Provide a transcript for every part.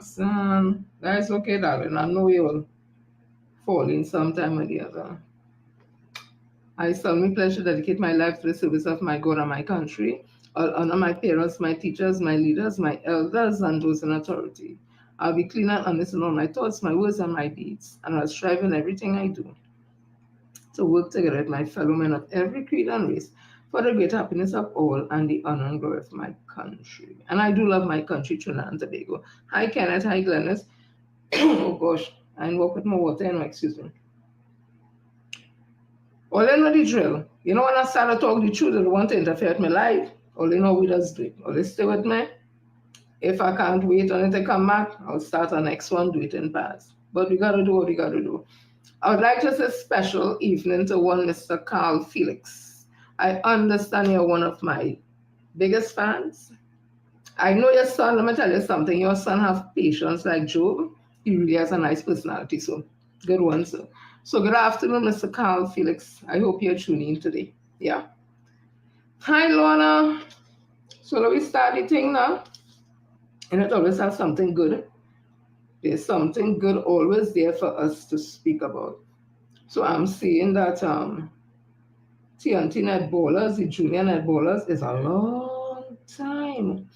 Roxanne. That's okay, darling. I know you'll fall in sometime or the other. I solemnly pledge to dedicate my life to the service of my God and my country. I'll honor my parents, my teachers, my leaders, my elders, and those in authority. I'll be clean and honest in all my thoughts, my words, and my deeds, and I'll strive in everything I do to work together with my fellow men of every creed and race for the great happiness of all and the honor and glory of my country. And I do love my country, Trinidad and Tobago. Hi, Kenneth. Hi, Glennis. Oh, gosh. I walk with my water and excuse me. All they know the drill. You know, when I start to talk the truth, they don't want to interfere with my life. All they know we just do it. All they stay with me. If I can't wait on it to come back, I'll start the next one, do it in pass. But we got to do what we got to do. I would like to say special evening to one Mr. Carl Felix. I understand you're one of my biggest fans. I know your son, let me tell you something. Your son have patience like Job. He really has a nice personality, so good one, sir. So good afternoon, Mr. Carl Felix. I hope you're tuning in today. Yeah. Hi, Lorna. So let me start the thing now. And it always has something good. There's something good always there for us to speak about. So I'm seeing that TNT netballers, the junior netballers, is a long time.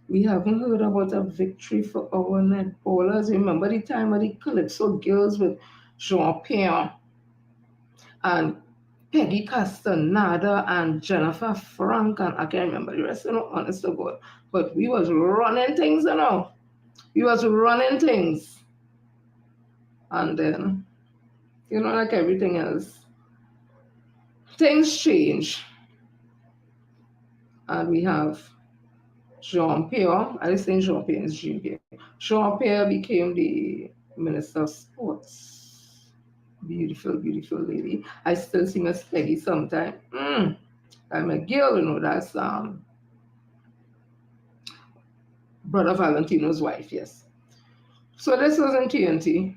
We haven't heard about a victory for our netballers. Remember the time of the Calypso girls with Jean-Pierre and Peggy Castaneda and Jennifer Frank, and I can't remember the rest, honest to God. But we was running things, We was running things. And then, like everything else, things change. And we have Jean-Pierre, I didn't say Jean-Pierre, it's Jean-Pierre. Jean-Pierre became the Minister of Sports. Beautiful, beautiful lady. I still see Miss Peggy sometime. I'm a girl, that's Brother Valentino's wife, yes. So this was in TNT,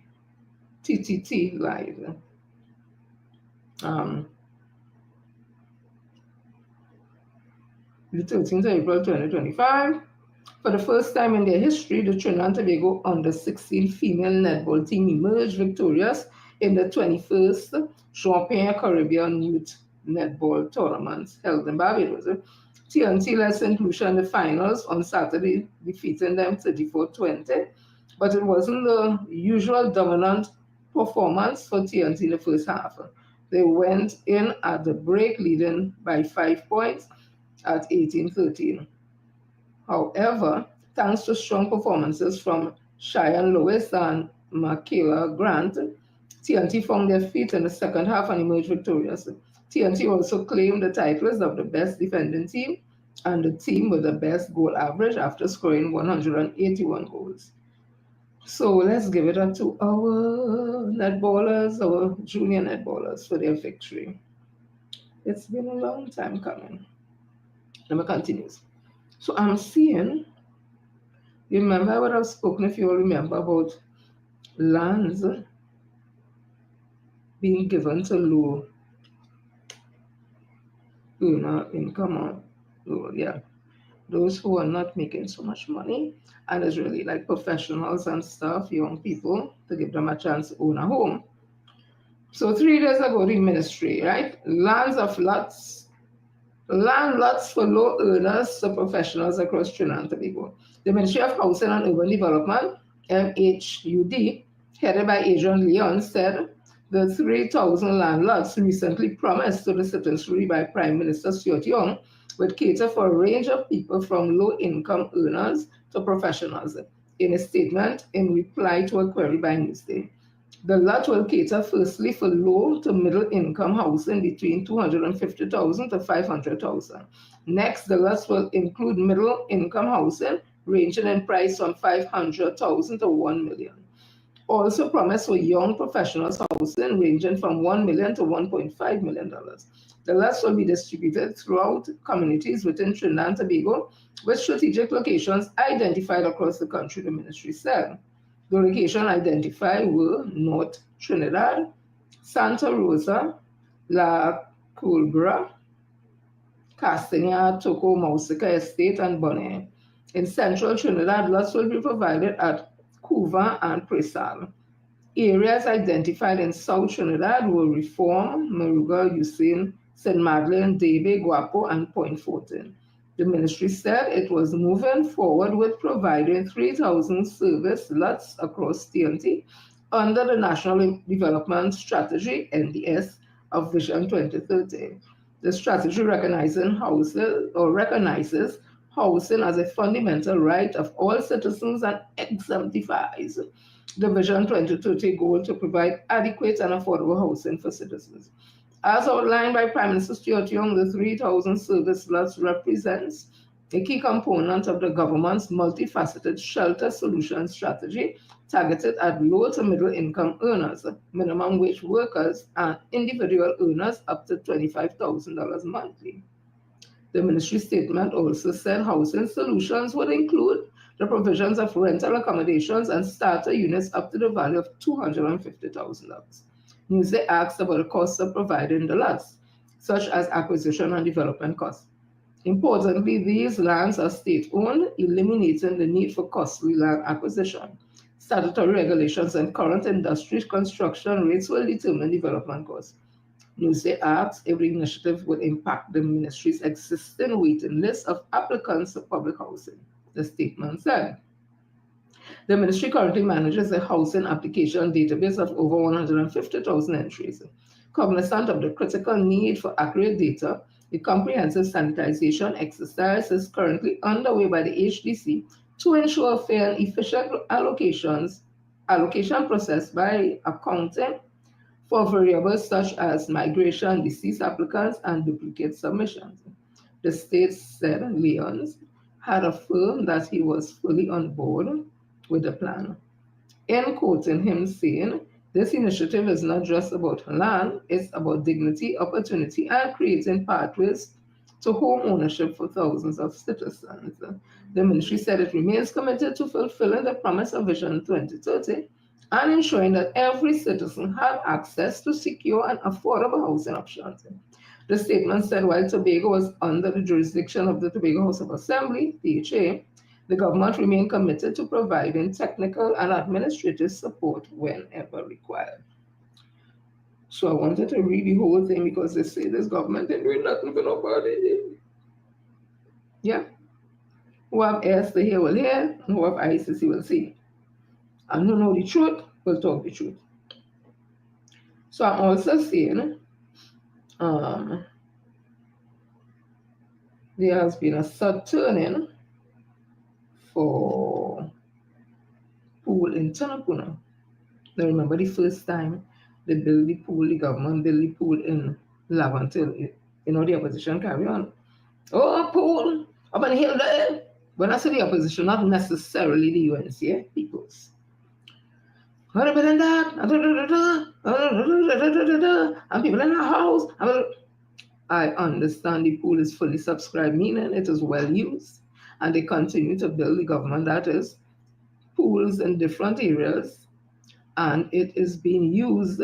TTT Live. The 13th of April 2025. For the first time in their history, the Trinidad and Tobago under-16 female netball team emerged victorious in the 21st Jean-Pierre Caribbean Youth Netball Tournament held in Barbados. TNT led St. Lucia in the finals on Saturday, defeating them 34-20, but it wasn't the usual dominant performance for TNT in the first half. They went in at the break leading by 5 points at 18-13. However, thanks to strong performances from Cheyenne Lewis and Michaela Grant, TNT found their feet in the second half and emerged victorious. TNT also claimed the titles of the best defending team and the team with the best goal average after scoring 181 goals. So let's give it up to our netballers, our junior netballers, for their victory. It's been a long time coming. Let me continue. So I'm seeing, remember what I've spoken, if you all remember, about lands being given to low income, those who are not making so much money, and it's really like professionals and stuff, young people, to give them a chance to own a home. So 3 days ago, the ministry, right? Land lots for low earners to professionals across Trinidad and Tobago. The Ministry of Housing and Urban Development, MHUD, headed by Adrian Leon, said the 3,000 land lots recently promised to the citizenry by Prime Minister Stuart Young would cater for a range of people from low-income earners to professionals. In a statement in reply to a query by Newsday, the lot will cater firstly for low to middle income housing between 250,000 to 500,000. Next, the lots will include middle income housing ranging in price from 500,000 to 1 million. Also promised for young professionals housing ranging from $1 million to $1.5 million. The lots will be distributed throughout communities within Trinidad and Tobago with strategic locations identified across the country, the ministry said. The location identified were North Trinidad, Santa Rosa, La Culebra, Castaignat, Toco, Mausica Estate, and Bonaire. In central Trinidad, lots will be provided at Hoover, and Presal. Areas identified in South Trinidad were Reform, Maruga, Usain, St. Madeleine, Davie, Guapo, and Point Fortin. The ministry said it was moving forward with providing 3,000 service lots across TNT under the National Development Strategy (NDS) of Vision 2030. The strategy recognizes housing as a fundamental right of all citizens and exemplifies the Vision 2030 goal to provide adequate and affordable housing for citizens. As outlined by Prime Minister Stuart Young, the 3,000 service lots represents a key component of the government's multifaceted shelter solution strategy targeted at low to middle income earners, minimum wage workers, and individual earners up to $25,000 monthly. The ministry statement also said housing solutions would include the provisions of rental accommodations and starter units up to the value of $250,000. Newsday asked about the costs of providing the lots, such as acquisition and development costs. Importantly, these lands are state-owned, eliminating the need for costly land acquisition. Statutory regulations and current industry construction rates will determine development costs. Newsday asks if the initiative would impact the ministry's existing waiting list of applicants for public housing. The statement said, the ministry currently manages a housing application database of over 150,000 entries. Cognizant of the critical need for accurate data, a comprehensive sanitization exercise is currently underway by the HDC to ensure fair and efficient allocation process by accounting for variables such as migration, deceased applicants, and duplicate submissions. The state said Lyons had affirmed that he was fully on board with the plan. In quoting him saying, this initiative is not just about land, it's about dignity, opportunity, and creating pathways to home ownership for thousands of citizens. The ministry said it remains committed to fulfilling the promise of Vision 2030 and ensuring that every citizen had access to secure and affordable housing options. The statement said while Tobago was under the jurisdiction of the Tobago House of Assembly, THA, the government remained committed to providing technical and administrative support whenever required. So I wanted to read the whole thing because they say this government ain't doing nothing for nobody. Yeah. Who have ears to hear will hear, and who have eyes to see will see. And who know the truth will talk the truth. So I'm also saying there has been a sudden turning for pool in Tanapuna. Now remember the first time they built the pool, the government built the pool in Lavantil. The opposition carry on. Oh, pool up on the hill there. When I say the opposition, not necessarily the UNC peoples. What about that? And people in the house. I understand the pool is fully subscribed, meaning it is well used. And they continue to build the government that is pools in different areas. And it is being used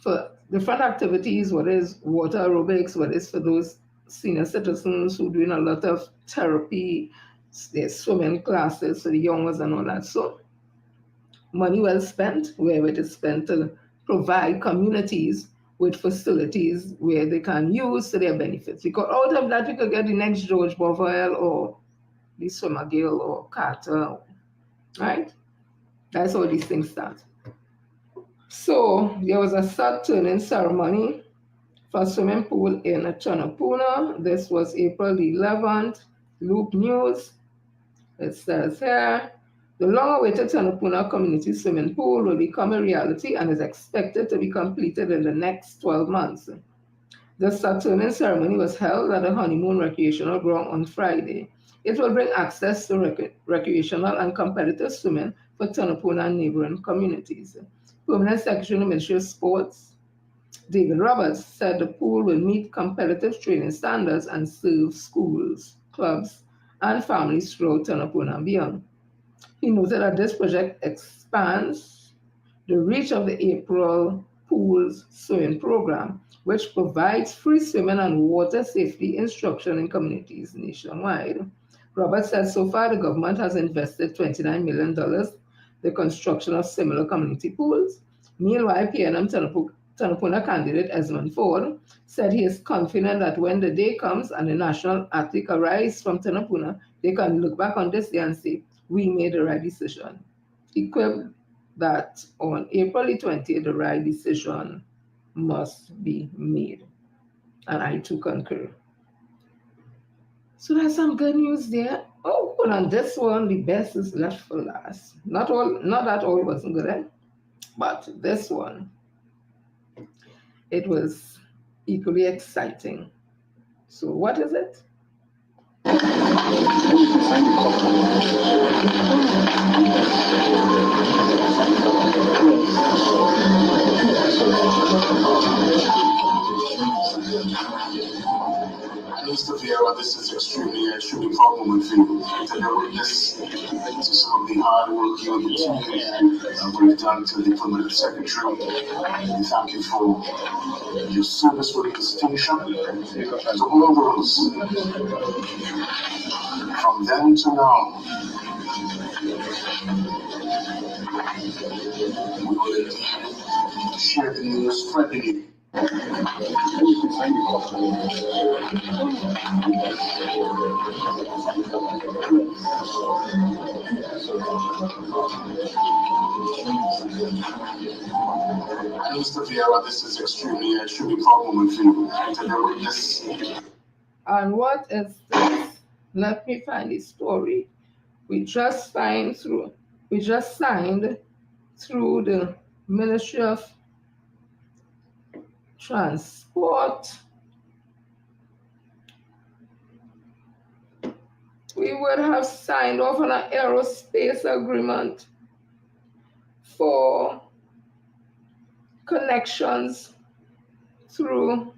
for different activities, whether it's water aerobics, whether it's for those senior citizens who are doing a lot of therapy, there's swimming classes for the young ones and all that. So money well spent, where it is spent to provide communities with facilities where they can use to their benefits. Because out of that, you could get the next George Bovrel or the Swimmergill or Carter, right? That's how these things start. So there was a sad turning ceremony for swimming pool in Chanapuna. This was April the 11th. Loop News. It says here, the long-awaited Chanapuna Community Swimming Pool will become a reality and is expected to be completed in the next 12 months. The Saturning ceremony was held at the Honeymoon Recreational Ground on Friday. It will bring access to recreational and competitive swimming for Tanapuna and neighboring communities. Permanent Secretary of the Ministry of Sports, David Roberts, said the pool will meet competitive training standards and serve schools, clubs, and families throughout Tanapuna and beyond. He noted that this project expands the reach of the April Pools Swimming Program, which provides free swimming and water safety instruction in communities nationwide. Roberts said so far the government has invested $29 million. the construction of similar community pools. Meanwhile, PNM Tanapuna candidate Esmond Ford said he is confident that when the day comes and the national athlete arrives from Tanapuna, they can look back on this day and say, we made the right decision. He quipped that on April 20th, the right decision must be made. And I too concur. So that's some good news there. Oh, well, on this one, the best is left for last. Not that all wasn't good, but this one, it was equally exciting. So what is it? Mr. Vieira, this is extremely proud moment for you to bear witness to some of the hard work you and the team we've done to the permanent secretary. We thank you for your service with distinction to all of us. From then to now, we will indeed share the news, spread the news. Mr. Vieira, this is extremely proud moment for you to bear witness. And what is this? Let me find the story. We just signed through the Ministry of Transport. We would have signed off on an aerospace agreement for connections through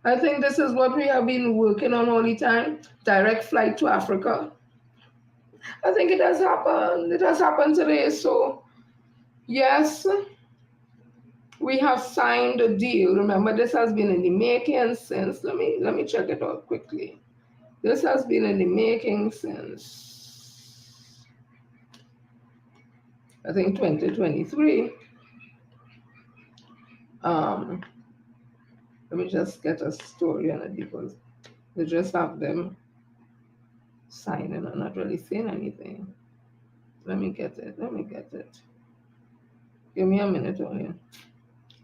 I think this is what we have been working on all the time, direct flight to Africa. I think it has happened. It has happened today. So, yes, we have signed a deal. Remember, this has been in the making since, let me check it out quickly. This has been in the making since, I think, 2023. Let me just get a story on it because they just have them signing and not really saying anything. Let me get it. Give me a minute only.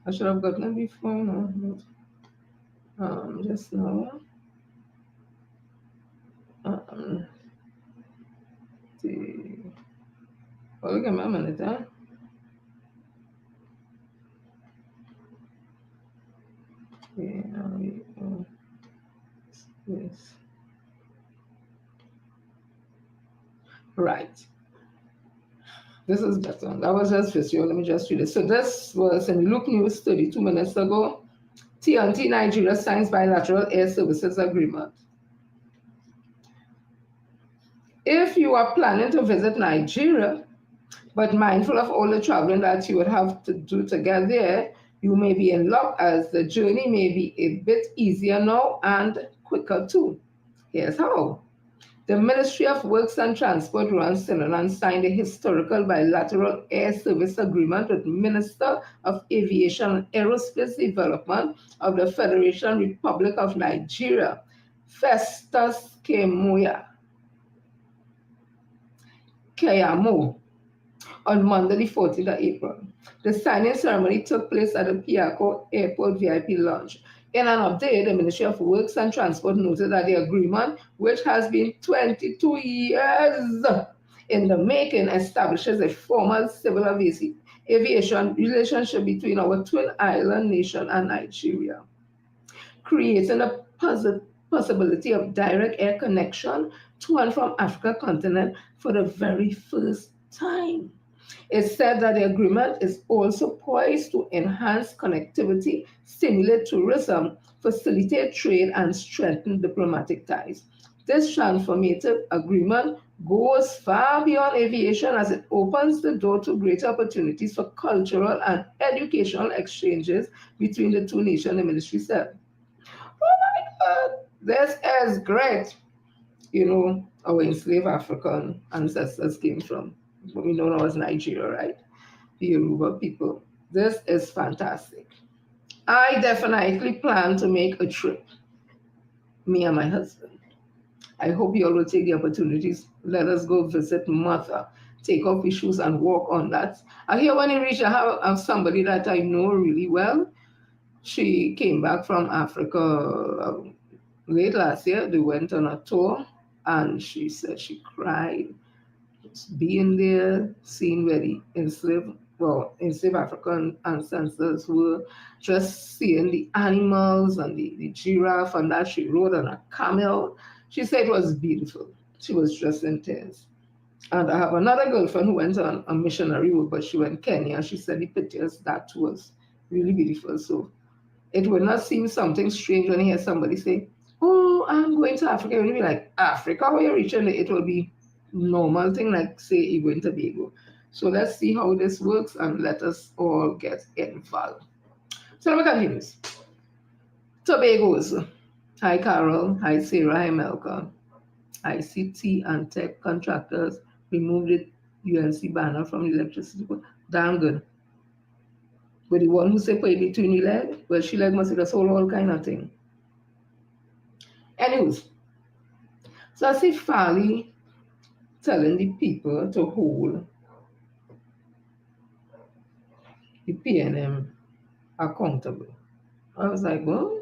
I should have gotten it before, but just now. Well, give me a minute, huh? Yes. Right. This is better. That was just visual. Let me just read it. So this was in Loop News 32 minutes ago. TNT Nigeria signs bilateral air services agreement. If you are planning to visit Nigeria, but mindful of all the traveling that you would have to do to get there, you may be in luck as the journey may be a bit easier now and quicker too. Here's how. The Ministry of Works and Transport, Ron Sinanan, signed a historical bilateral air service agreement with Minister of Aviation and Aerospace Development of the Federation Republic of Nigeria, Festus Keyamo, on Monday, the 14th of April. The signing ceremony took place at the Piako Airport VIP Lounge. In an update, the Ministry of Works and Transport noted that the agreement, which has been 22 years in the making, establishes a formal civil aviation relationship between our twin island nation and Nigeria, creating a possibility of direct air connection to and from Africa continent for the very first time. It said that the agreement is also poised to enhance connectivity, stimulate tourism, facilitate trade, and strengthen diplomatic ties. This transformative agreement goes far beyond aviation as it opens the door to greater opportunities for cultural and educational exchanges between the two nations, the ministry said. Oh my God, this is great. our enslaved African ancestors came from. What we know now as Nigeria, right? The Yoruba people. This is fantastic. I definitely plan to make a trip, me and my husband. I hope you all will take the opportunities. Let us go visit Mother, take off his shoes and walk on that. I hear when he reached, I have somebody that I know really well. She came back from Africa late last year. They went on a tour and she said she cried being there, seeing where the enslaved African ancestors were, just seeing the animals and the giraffe and that she rode on a camel. She said it was beautiful. She was just in tears. And I have another girlfriend who went on a missionary work, but she went Kenya. She said the pictures that was really beautiful. So it will not seem something strange when you hear somebody say, "Oh, I'm going to Africa." You'll be like, "Africa, where you're reaching?" It will be normal thing like say you're going to Tobago. So let's see how this works and let us all get involved. So let me continue. Tobago's. Hi Carol, hi Sarah, hi Melka. ICT and tech contractors removed the UNC banner from the electricity board. Damn good. But the one who say pay between the leg, well, she leg must be just all kind of thing. Anyways, so I see Farley telling the people to hold the PNM accountable. I was like, well,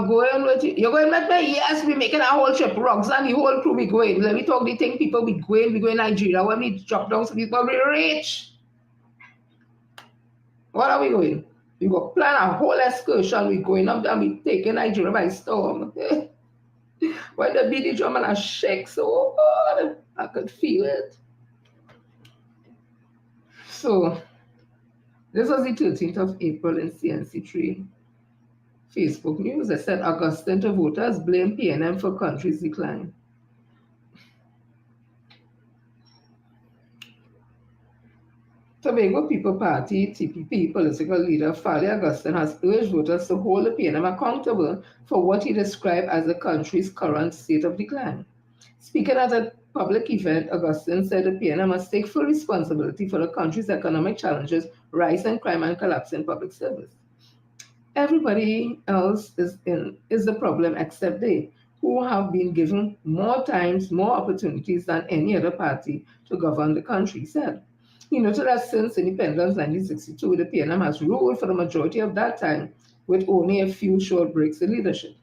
going with you. You're going with me? Yes, we're making a whole trip. Rocks and the whole crew be going. Let me talk the thing. People be going Nigeria. When we drop down, so people be rich. What are we going? We go plan a whole excursion. We going up there and we taking Nigeria by storm. When the beat the drum and I shake so hard, I could feel it. So this was the 13th of April in CNC3 Facebook News. They said Augustine to voters blame PNM for country's decline. Tobago People Party, TPP, political leader Farley Augustine has urged voters to hold the PNM accountable for what he described as the country's current state of decline. Speaking at a public event, Augustine said the PNM must take full responsibility for the country's economic challenges, rise in crime, and collapse in public service. Everybody else is the problem except they, who have been given more times, more opportunities than any other party to govern the country, he said. He noted that since independence 1962, the PNM has ruled for the majority of that time with only a few short breaks in leadership.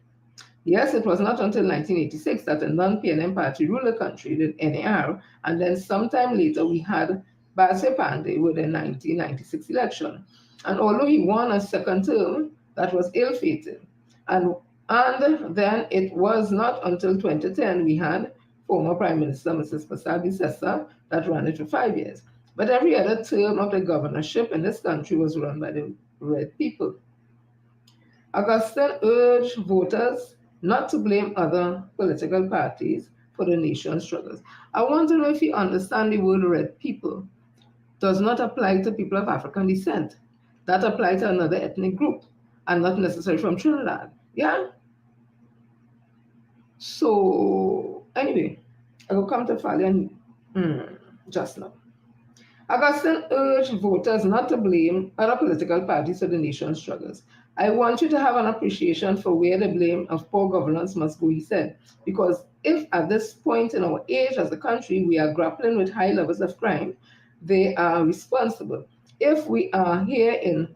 Yes, it was not until 1986 that a non-PNM party ruled the country, the NAR, and then sometime later we had Basir Pandey with the 1996 election. And although he won a second term, that was ill-fated. And then it was not until 2010 we had former Prime Minister Mrs. Pasal Bissessa that ran it for 5 years. But every other term of the governorship in this country was run by the red people. Augustine urged voters not to blame other political parties for the nation's struggles. I want to know if you understand the word red people does not apply to people of African descent. That applies to another ethnic group and not necessarily from Trinidad. Yeah? So, anyway, I will come to Farley and just now. Augustine urged voters not to blame other political parties for the nation's struggles. I want you to have an appreciation for where the blame of poor governance must go, he said, because if at this point in our age as a country we are grappling with high levels of crime, they are responsible. If we are here in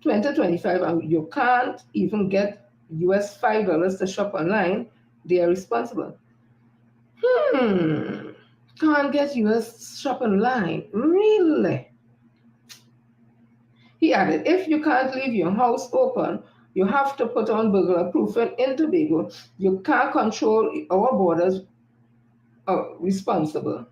2025 and you can't even get US $5 to shop online, they are responsible. Can't get US shop online. Really? He added, if you can't leave your house open, you have to put on burglar proof. And in Tobago, you can't control our borders responsible.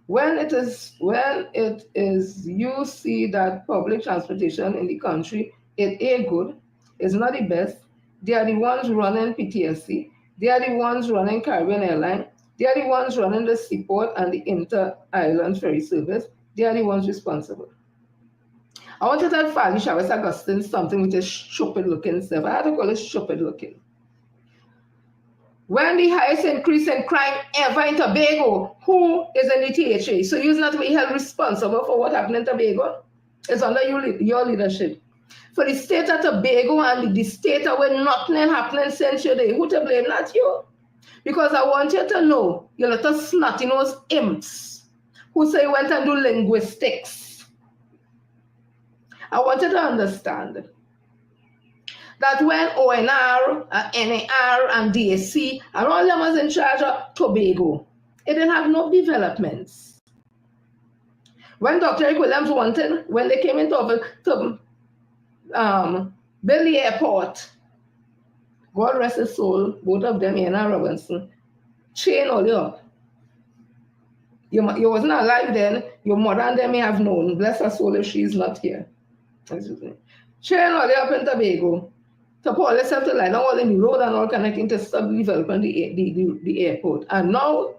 When it is you see that public transportation in the country it ain't good, it's not the best. They are the ones running PTSC, they are the ones running Caribbean Airline, they are the ones running the seaport and the inter-island ferry service, they are the ones responsible. I want to tell Farley Chavez Augustine something which is stupid looking self. I had to call it stupid looking. When the highest increase in crime ever in Tobago, who is in the THA? So you're not to be held responsible for what happened in Tobago. It's under your leadership. For the state of Tobago and the state where nothing happening since your day, who to blame? Not you. Because I want you to know, you little snotty-nosed imps who say you went and do linguistics. I want you to understand that when ONR, NAR, and DSC, and all them was in charge of Tobago, it didn't have no developments. When Dr. Eric Williams wanted, when they came into to build the airport, God rest his soul, both of them, Anna Robinson, chain all you up. You wasn't alive then, your mother and them may have known, bless her soul if she's not here. Chain all you up in Tobago. To police have to lie down all in the road and all connecting to stop developing the airport. And now,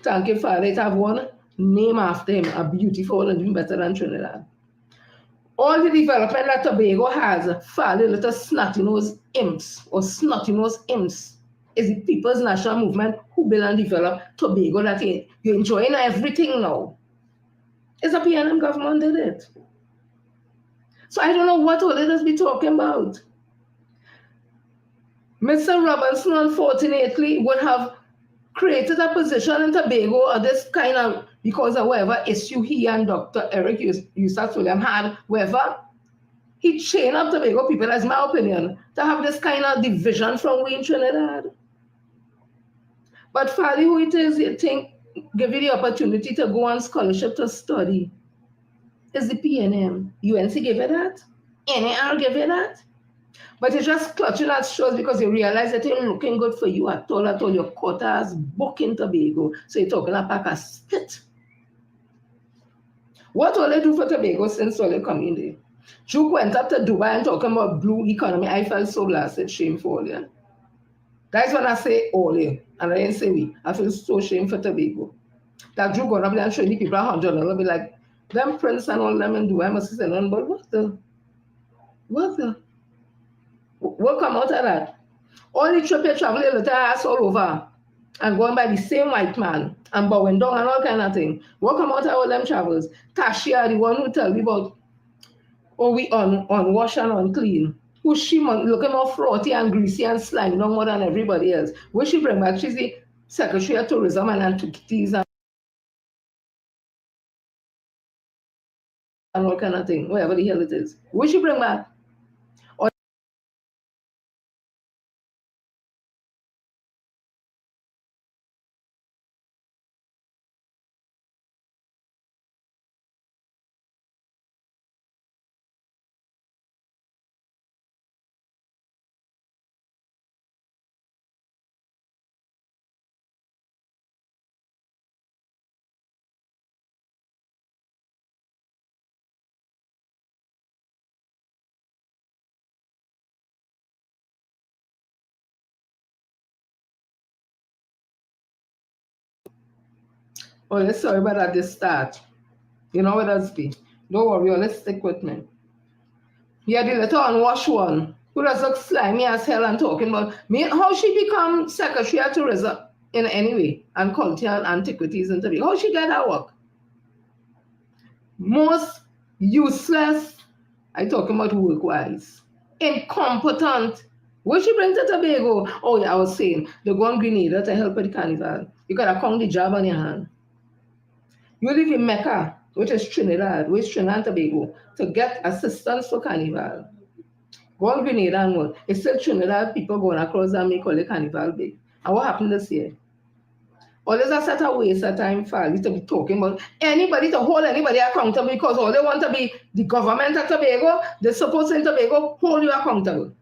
thank you for it, have one name after him, a beautiful and even better than Trinidad. All the development that Tobago has, for the little snotty-nosed imps or snotty-nosed imps, is the People's National Movement who build and develop Tobago that you're enjoying everything now. It's a PNM government did it. So I don't know what all leaders be talking about. Mr. Robinson, unfortunately, would have created a position in Tobago or this kind of, because of whatever issue he and Dr. Eric Eustace William had, whatever, he chained up Tobago people, that's my opinion, to have this kind of division from we in Trinidad. But Fally, who it is, you think, give you the opportunity to go on scholarship to study, is the PNM. UNC gave you that? NAR gave you that? But you're just clutching at straws because you realize that it ain't looking good for you at all. Your quotas book in Tobago. So you're talking a pack of spit. What will they do for Tobago since all they come in there? Juke went up to Dubai and talking about blue economy. I felt so blasted, shameful. Yeah? That's when I say all yeah. And I didn't say we. I feel so shame for Tobago. That Juke going up there and showing the people $100, be like, them prince and all them in Dubai must say, but what come out of that? All the trip you travel, you let ass all over and going by the same white man and bowing down and all kind of thing. What come out of all them travels? Tashia, the one who tell me about, we on wash and unclean. Who she looking more frothy and greasy and slimy no more than everybody else. Where she bring back? She's the Secretary of Tourism and Antiquities and all kind of thing, whatever the hell it is. Where she bring back? Oh, let's sorry about at the start. You know what that's be. Don't worry, let's stick with me. Yeah, the little unwashed one who does look slimy as hell and talking about me. How she become Secretary of Tourism in any way and Culture and Antiquities and Tobago? How she get that work? Most useless, I talking about work-wise. Incompetent. What she bring to Tobago? Oh yeah, I was saying, they go on Grenada to help with the carnival. You got a county job on your hand. You live in Mecca, which is Trinidad, which is Trinidad and Tobago, to get assistance for carnival. Go on Grenada and what? It's still Trinidad people going across and make all the carnival big. And what happened this year? Always a set of waste of time for you to be talking about anybody, to hold anybody accountable, because all they want to be the government of Tobago, they're supposed to in Tobago hold you accountable.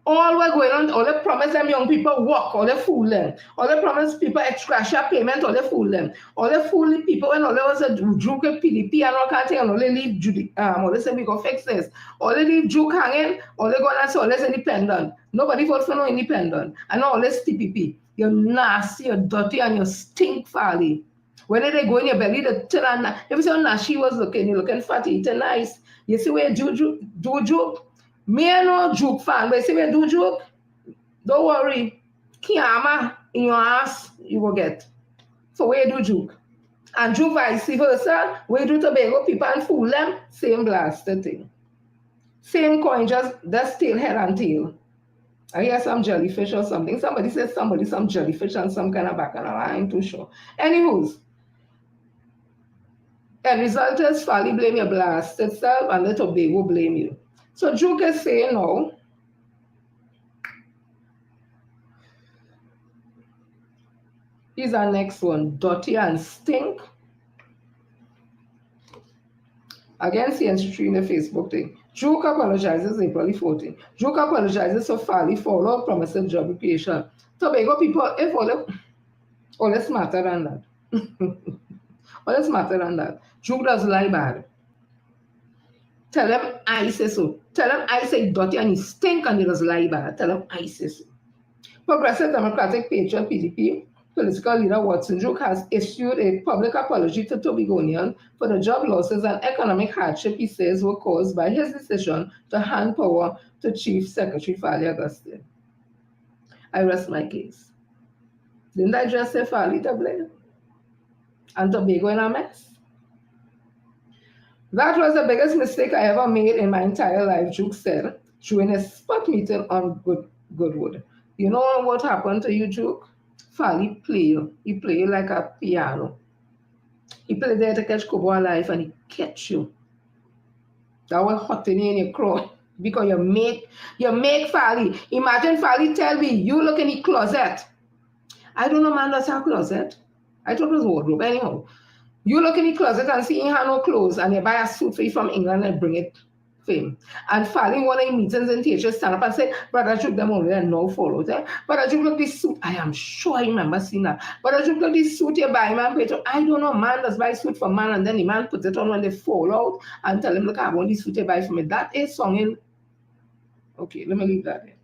All we're going on, all they promise them young people work, all they fool them. All they promise people extra payment, all they fool them. All they fool the people when all they was a juke PDP and all kind of thing, and all they leave all they say we go fix this. All they leave juke hanging, all they go and say all this independent. Nobody vote for no independent. And all this TPP. You're nasty, you're dirty, and you stink, Fally. When they go in your belly, they tell her, if you say how nasty was looking, you're looking fat, eating nice. You see where do juke? Me I know juke fan, but see where do juke? Don't worry. Kiama in your ass, you will get. So where do juke? And juke vice versa, where do Tobago people and fool them? Same blasted thing. Same coin, just that's tail, head and tail. I hear some jellyfish or something. Somebody says some jellyfish and some kind of bacchanal. I ain't too sure. Anywho's, end result is Fally blame your blasted self and the Tobago blame you. So Juke is saying no. Here's our next one, Dirty and Stink. Again, CNC3 in the Facebook thing. Juke apologizes April 14. Juke apologizes for Fally follow promises job creation. Tobago people, if all is smarter than that. All is smarter than that. Juke does lie bad. Tell them I say so. Tell them I say dirty and he stink and he does lie bad. Tell them I say so. Progressive Democratic Patriot PDP political leader Watson Juke has issued a public apology to Tobagonians for the job losses and economic hardship he says were caused by his decision to hand power to Chief Secretary Fally Augustine. I rest my case. Didn't I just say Fally to blame? And Tobago in a mess? That was the biggest mistake I ever made in my entire life, Juke said during a spot meeting on Goodwood. You know what happened to you, Juke? Fally play you. He play you like a piano. He play there to catch Kobo alive and he catch you. That was hot in your crow. Because you make Fally. Imagine Fally tell me, you look in the closet. I don't know, man, that's our closet. I thought it was wardrobe. Anyhow, you look in the closet and see he have no clothes and you buy a suit for you from England and bring it for him. And Fally in one of the meetings and teachers stand up and say, Brother Juke, them only and no follow. Brother Juke, look this suit. I am sure I remember seeing that. Brother Juke, look this suit you buy, man. I don't know, man does buy suit for man and then the man puts it on when they fall out and tell him, look, I want this suit you buy for me. That is song in. Okay, let me leave that in.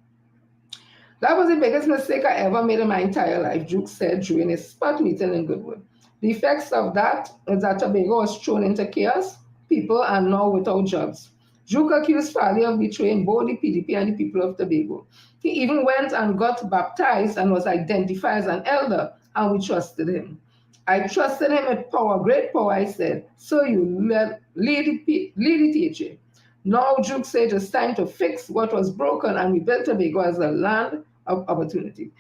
That was the biggest mistake I ever made in my entire life, Juke said during a spot meeting in Goodwood. The effects of that is that Tobago was thrown into chaos, people are now without jobs. Juke accused Fally of betraying both the PDP and the people of Tobago. He even went and got baptized and was identified as an elder, and we trusted him. I trusted him with power, great power, I said. So you lead the THA. Now Juke said it's time to fix what was broken and rebuild Tobago as a land of opportunity.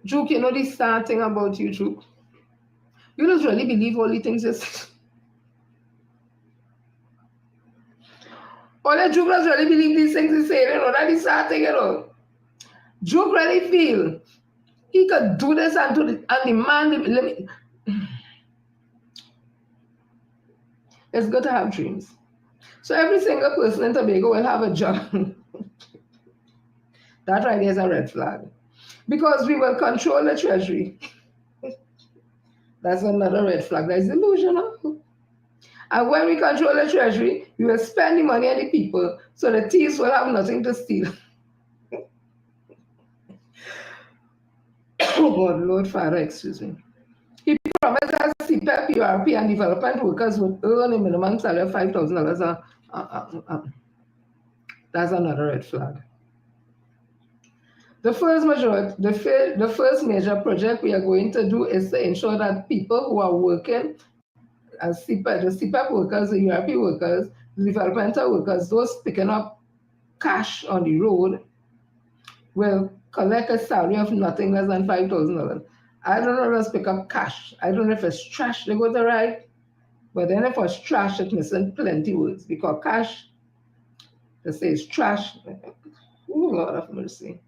Juke, you know this sad thing about you, Juke? You don't really believe all the things you say. All the Juke does really believe these things he say, you know, that is sad thing, you know. Juke really feel he could do this and do this and demand it. It's good to have dreams. So every single person in Tobago will have a job. That right there is a red flag. Because we will control the treasury. That's another red flag. That's delusional. And when we control the treasury, we will spend the money on the people so the thieves will have nothing to steal. Oh God, Lord Father, excuse me. He promised that CPEP, URP, and development workers would earn a minimum salary of $5,000. That's another red flag. The first major project we are going to do is to ensure that people who are working as CPEP, the CPEP workers, the URP workers, the developmental workers, those picking up cash on the road will collect a salary of nothing less than $5,000. I don't know if it's pick up cash. I don't know if it's trash they go to write, but then if it's trash, it's missing plenty words because cash, they say it's trash. Oh, Lord of mercy.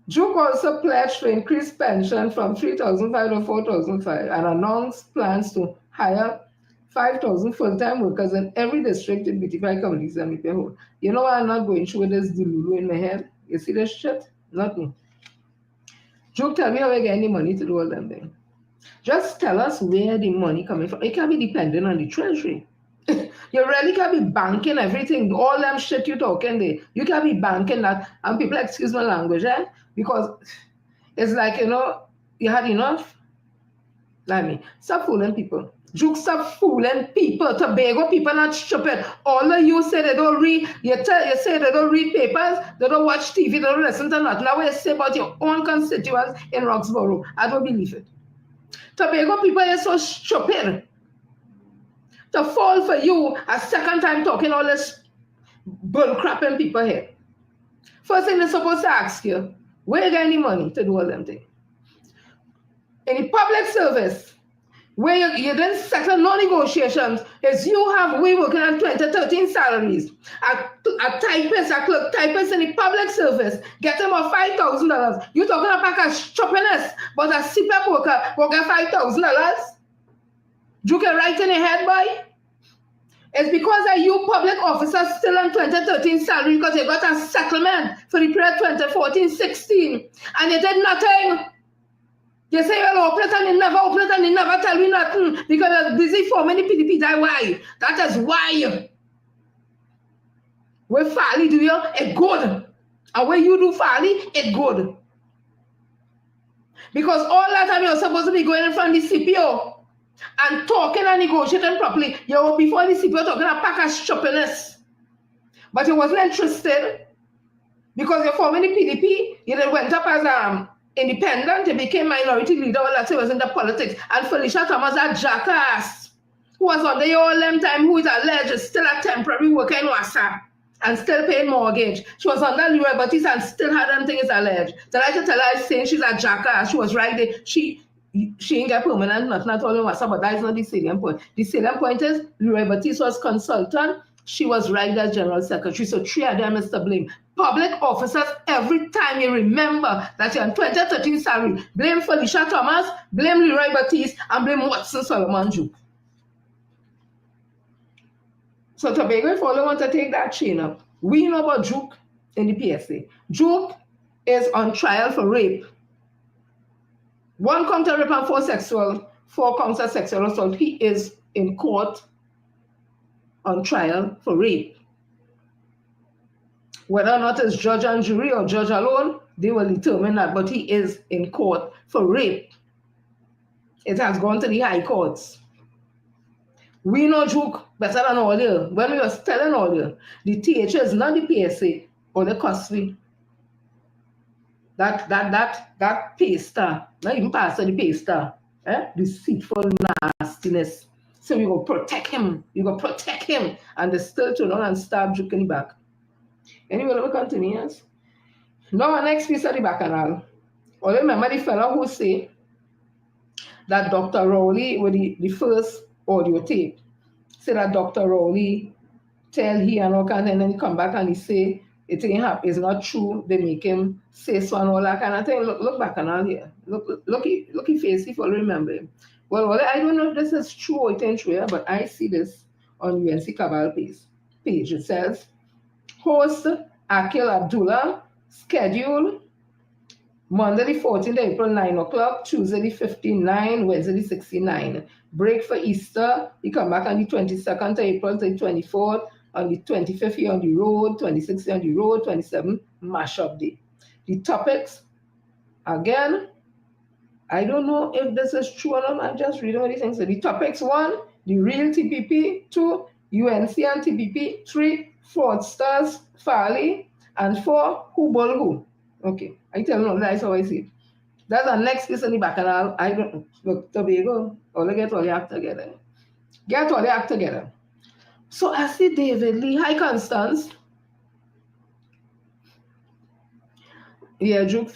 Juke also pledged to increase pension from $3,500 to $4,500 and announced plans to hire 5,000 full-time workers in every district in BT5 communities and repair home. You know why I'm not going through this delulu in my head? You see this shit? Not me. Juke, tell me how we get any money to do all them things. Just tell us where the money coming from. It can't be dependent on the treasury. You really can't be banking everything, all them shit you talking there. You can't be banking that. And people, excuse my language, eh? Because it's like, you know, you had enough. Let me stop fooling people. Juke stop fooling people. Tobago people not stupid. All of you say they don't read. You say they don't read papers. They don't watch TV. They don't listen to nothing. Now what you say about your own constituents in Roxborough, I don't believe it. Tobago people are so stupid to fall for you a second time talking all this bull crapping people here. First thing they're supposed to ask you, where you get any money to do all them things? In the public service, where you didn't settle no negotiations, is we working on 2013 salaries. A typist, a clerk typist in the public service, get them a $5,000. You talking about a stupidness, but a CPAP worker will get $5,000? You can write in your head, boy? It's because that you public officers still on 2013 salary because you got a settlement for the period 2014-16 and you did nothing. You say you'll open it and you never open it and you never tell me nothing because you're busy forming the PDP. That's why. That is why. When Farley do you, it's good. And when you do Farley, it's good. Because all that time you're supposed to be going in front of the CPO and talking and negotiating properly. You were before the CPO talking a pack of stupidness. But you wasn't interested because you're forming the PDP. You then went up as independent, you became minority leader, all that so was in the politics. And Felicia Thomas, that jackass, who was under your all them time, who is alleged still a temporary worker in Wassa and still paying mortgage. She was under Leroy Baptiste and still had them things alleged. Then I to tell her saying she's a jackass. She was right there. She ain't get permanent, nothing at all in Wassa, but that is not the salient point. The salient point is Leroy Baptiste was consultant. She was right as general secretary. So three of them is to blame. Public officers, every time you remember that you're on 2013 salary, blame Felicia Thomas, blame Leroy Baptiste, and blame Watson Solomon Juke. So Tobago, if all want to take that chain up, we know about Juke in the PSA. Juke is on trial for rape. 1 count of rape and 4 counts of sexual assault. He is in court on trial for rape. Whether or not it's judge and jury or judge alone, they will determine that, but he is in court for rape. It has gone to the high courts. We know Juke better than all you. When we were telling all you, the TH is not the PSA or the costly. That paster, not even pastor, the paster, deceitful nastiness. So we go protect him. You go protect him. And they still turn on and stab Juke in the back. Anyway, let me continue. Yes? Now, our next piece of the bacchanal. Or remember the fellow who say that Dr. Rowley, with the first audio tape, say that Dr. Rowley tell he and all kind, and then he come back and he say it ain't happen, it's not true. They make him say so and all that kind of thing. Look bacchanal here. Look his face if you remember him. Well, I don't know if this is true or it ain't true, but I see this on UNC Cabal page. It says, host Akil Abdullah, schedule Monday the 14th April, 9 o'clock, Tuesday the 15th, 9, Wednesday the 16th, 9. Break for Easter. He come back on the 22nd April to the 24th. On the 25th, he on the road. 26th, he on the road. 27th, mashup day. The topics, again, I don't know if this is true or not. I'm just reading what he thinks. So the topics: 1, the real TPP; 2, UNC and TPP; 3, fraudsters, Farley; and 4, who ball who. Okay, I tell you, that's how I see it. That's the next piece in the bacchanal. I don't look, Tobago, get all the act together. Get all the act together. So I see David Lee. Hi, Constance. Yeah, Juke.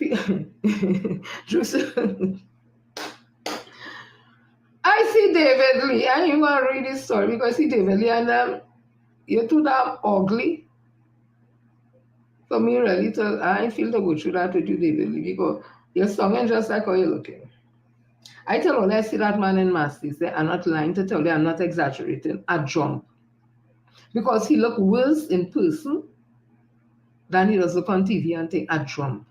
I see David Lee. I ain't going to read this story because I see David Lee and you're too damn ugly for me really to, I feel to go through that with you, David Lee, because you're singing just like how you're looking. I tell all I see that man in Masties, I'm not lying to tell you, I'm not exaggerating, I jump. Because he look worse in person than he does look on TV and think, I jump.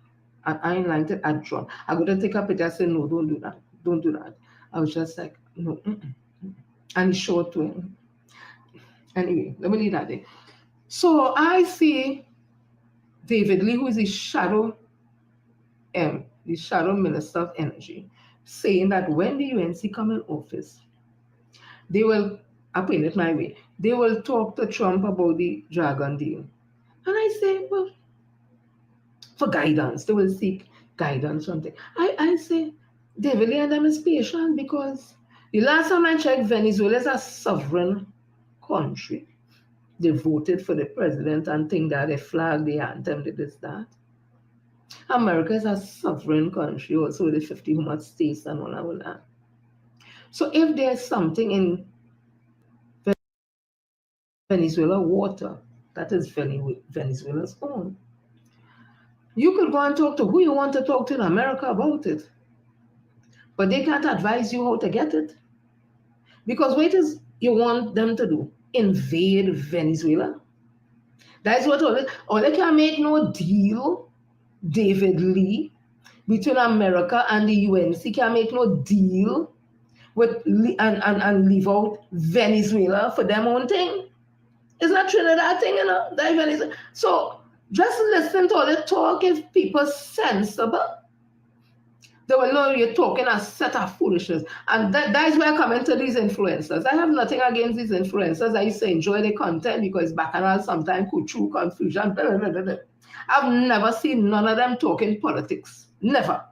I ain't lying to, I jump. I go to take a picture and say, no, don't do that. Don't do that. I was just like, no. And he showed to him. Anyway, let me leave that there. So I see David Lee, who is the shadow minister of energy, saying that when the UNC come in office, they will, I put it my way, they will talk to Trump about the dragon deal. And I say, well, for guidance, they will seek guidance from them. I say, David Lee and them is patient because the last time I checked, Venezuela is a sovereign country. They voted for the president and think that they flag the anthem, they this, that. America is a sovereign country also with the 50 much states and all that. So if there's something in Venezuela water that is Venezuela's own, you could go and talk to who you want to talk to in America about it. But they can't advise you how to get it. Because what is you want them to do? Invade Venezuela? That's what all they can make no deal, David Lee, between America and the UNC can make no deal with and leave out Venezuela for their own thing. It's not Trinidad thing, you know. That Venezuela. So just listen to all the talk if people sensible. They will know you're talking a set of foolishness. And that is why I come into these influencers. I have nothing against these influencers. I used to enjoy the content because bacchanal sometimes could true confusion. Blah, blah, blah, blah. I've never seen none of them talking politics. Never.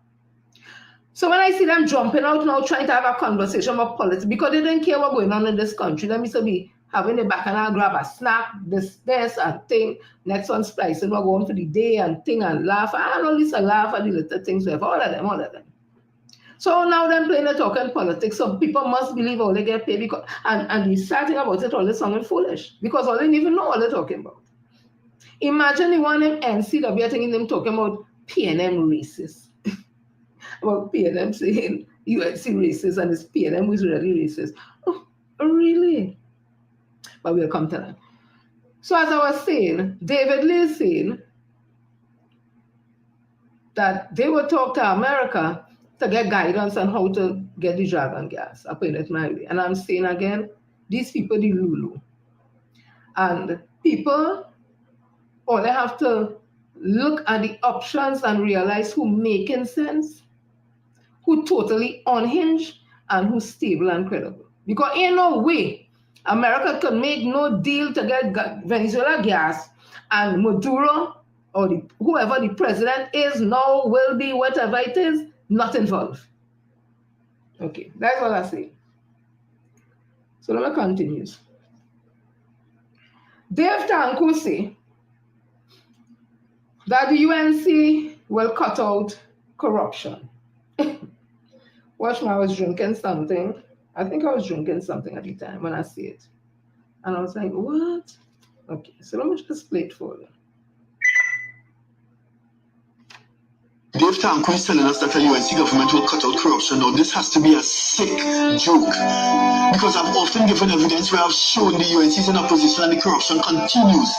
So when I see them jumping out now trying to have a conversation about politics, because they don't care what's going on in this country, them used to be having the bacchanal grab a snack, this and thing, next one splicing, we're going for the day and thing and laugh. I don't used to laugh at the little things with all of them. So now them playing the talking politics, so people must believe all they get paid because and the sad thing about it, all this sounding foolish because all they didn't even know what they're talking about. Imagine the one in NCW thinking them talking about PNM racist. About PNM saying UNC racist and it's PNM who's really racist. Oh, really? But we'll come to that. So as I was saying, David Lee is saying that they will talk to America to get guidance on how to get the dragon gas. I put it my way. And I'm saying again, these people, the Lulu. And people, all they have to look at the options and realize who making sense, who totally unhinged, and who's stable and credible. Because in no way America could make no deal to get Venezuela gas and Maduro or whoever the president is now, will be, whatever it is, not involved. Okay, that's what I say. So let me continue. Dave Tanku say that the UNC will cut out corruption. Watch me, I was drinking something. I think I was drinking something at the time when I see it. And I was like, what? Okay, so let me just play it for you. Dave Tanku is telling us that the UNC government will cut out corruption. Now, this has to be a sick joke. Because I've often given evidence where I've shown the UNC is in opposition and the corruption continues.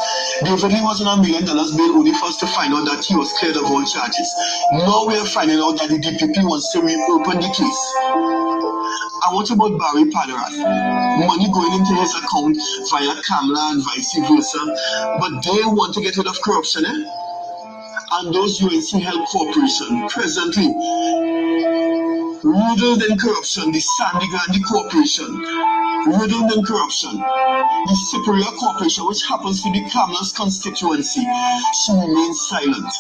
David Lee was on $1 million bail only for us to find out that he was cleared of all charges. Now we're finding out that the DPP wants to reopen the case. And what about Barry Padaras? Money going into his account via Kamla and vice versa. But they want to get rid of corruption, eh? And those UNC Health Corporation presently riddled in corruption, the Sandy Grande Corporation, riddled in corruption, the Superior Corporation, which happens to be Kamla's constituency, she remains silent.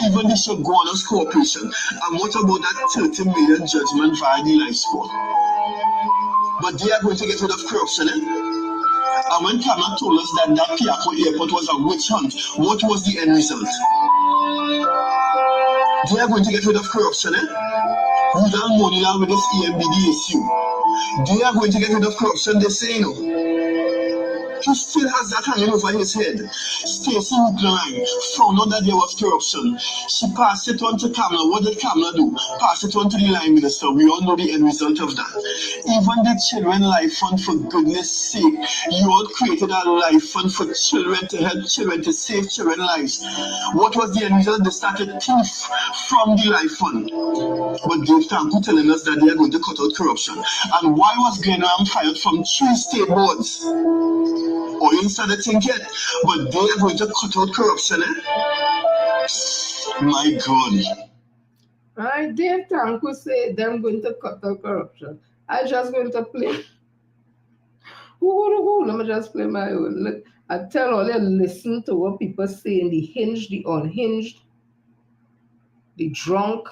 Even the Shoguana's Corporation. And what about that 30 million judgment via the life support? But they are going to get rid of corruption, eh? And when Kamla told us that Piako Airport was a witch hunt, what was the end result? They are going to get rid of corruption, eh? We don't money now with this EMBD issue. They are going to get rid of corruption, they say no. He still has that hanging over his head. Stacey Hooplerin found out that there was corruption. She passed it on to Kamla. What did Kamla do? Pass it on to the line minister. We all know the end result of that. Even the Children Life Fund, for goodness sake, you all created a life fund for children to help children, to save children lives. What was the end result? They started thief from the life fund. But Dave Tanku telling us that they are going to cut out corruption. And why was Glenram fired from 3 state boards? Or you started thinking yet, but they are going to cut out corruption, eh? My God. Right, Dave Tanku say they're going to cut out corruption. I just going to play Let me just play my own. Look, I tell all you, listen to what people say in the hinged, the unhinged, the drunk,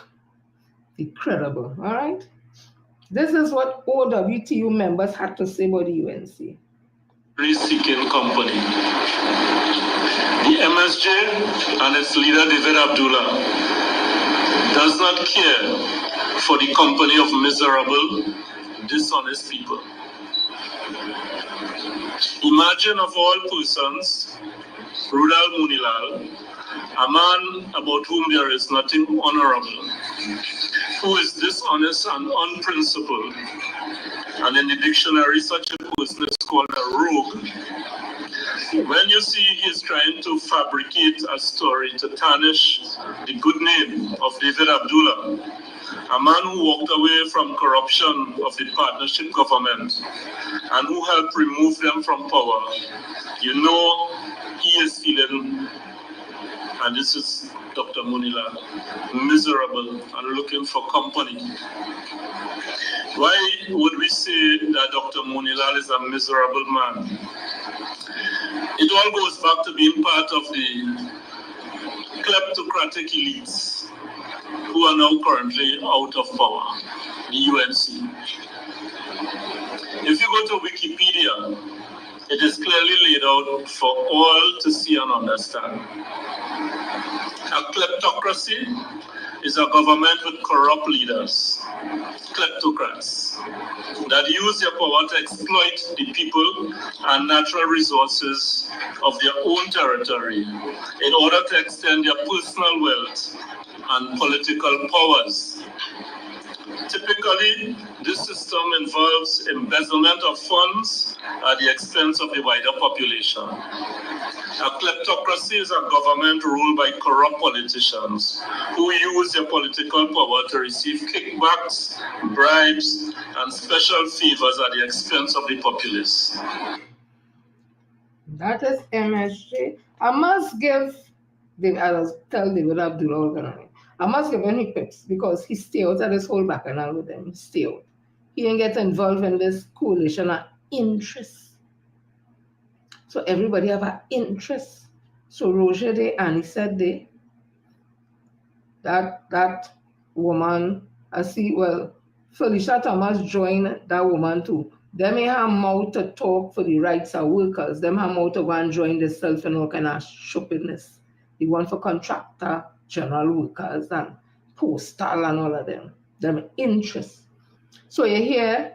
the credible. All right? This is what OWTU members had to say about the UNC. Seeking company. The MSJ and its leader David Abdullah does not care for the company of miserable, dishonest people. Imagine of all persons, Rudal Munilal, a man about whom there is nothing honorable, who is dishonest and unprincipled, and in the dictionary such a person is called a rogue. When you see he is trying to fabricate a story to tarnish the good name of David Abdullah, a man who walked away from corruption of the partnership government and who helped remove them from power, you know he is feeling, and this is Dr. Munila, miserable and looking for company. Why would we say that Dr. Munilal is a miserable man? It all goes back to being part of the kleptocratic elites who are now currently out of power, the UNC. If you go to Wikipedia, it is clearly laid out for all to see and understand. A kleptocracy is a government with corrupt leaders, kleptocrats, that use their power to exploit the people and natural resources of their own territory in order to extend their personal wealth and political powers. Typically, this system involves embezzlement of funds at the expense of the wider population. A kleptocracy is a government ruled by corrupt politicians who use their political power to receive kickbacks, bribes, and special favors at the expense of the populace. That is MSJ. I must give, I was tell David Abdullah, I must give him his pips because he stay out of this whole bacchanal with them. He stay out. He didn't get involved in this coalition of interests. So everybody have an interest. So Roger Day, and he said they, that woman, I see, well, Felicia Thomas joined that woman too. They may have mouth to talk for the rights of workers. Them have mouth to go and join themselves and all kind of stupidness. The one for contractor, general workers, and postal and all of them. Them interests. So you hear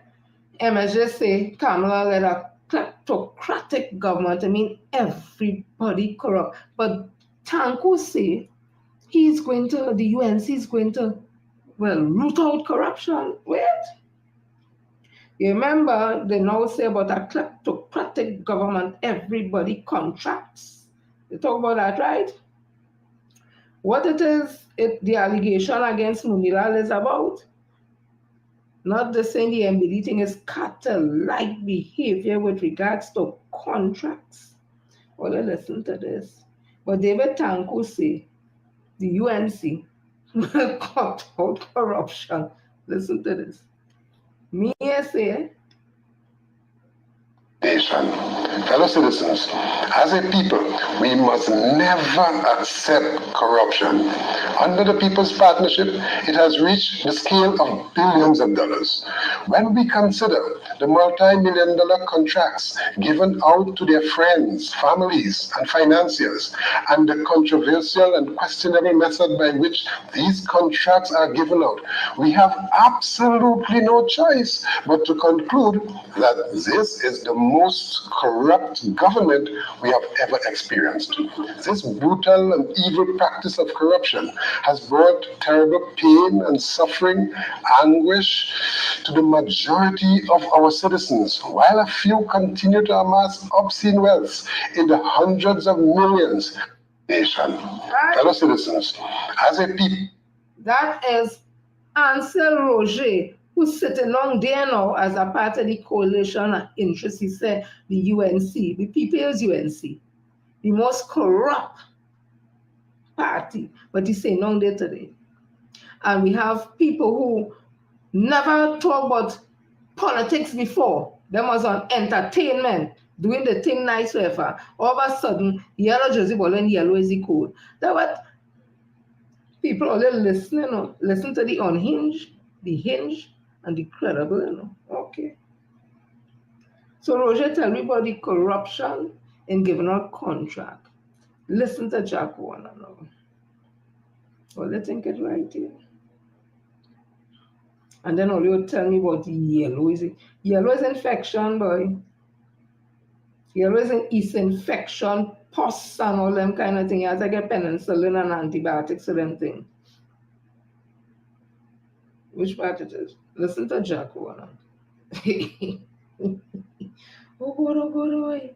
MSJ say, Kamala led a kleptocratic government. I mean, everybody corrupt. But Tanko say he's going to, the UNC is going to, well, root out corruption. Wait. You remember they now say about a kleptocratic government, everybody contracts. They talk about that, right? What it is, the allegation against Munilal is about, not the saying the MBD thing is cartel-like behavior with regards to contracts. Well, listen to this. But David Tanko say the UNC will cut out corruption. Listen to this. Me say, nation. Fellow citizens, as a people, we must never accept corruption. Under the People's Partnership, it has reached the scale of billions of dollars. When we consider the multi-million-dollar contracts given out to their friends, families, and financiers, and the controversial and questionable method by which these contracts are given out, we have absolutely no choice but to conclude that this is the most corrupt government we have ever experienced. This brutal and evil practice of corruption has brought terrible pain and suffering, anguish to the majority of our citizens, while a few continue to amass obscene wealth in the hundreds of millions. Nation. Fellow citizens, as a people. That is Ansel Roger, who's sitting on there now as a part of the coalition of interest. He said the UNC, the People's UNC, the most corrupt party, but he's saying on there today. And we have people who never talk about politics before. Them was on entertainment, doing the thing nice wherever. All of a sudden, yellow jersey ball and yellow is the code. That what people are listening, listen to the unhinged, the hinged, and the credible, Okay. So Roger tell me about the corruption in giving out contract. Listen to Jack Warner now. Well, they think it right here. And then all you tell me about the yellow is infection, boy. Yellow is infection, pus and all them kind of thing. You have to get penicillin and antibiotics and them thing. Which part it is? Listen to Jack Warner. Oh, God.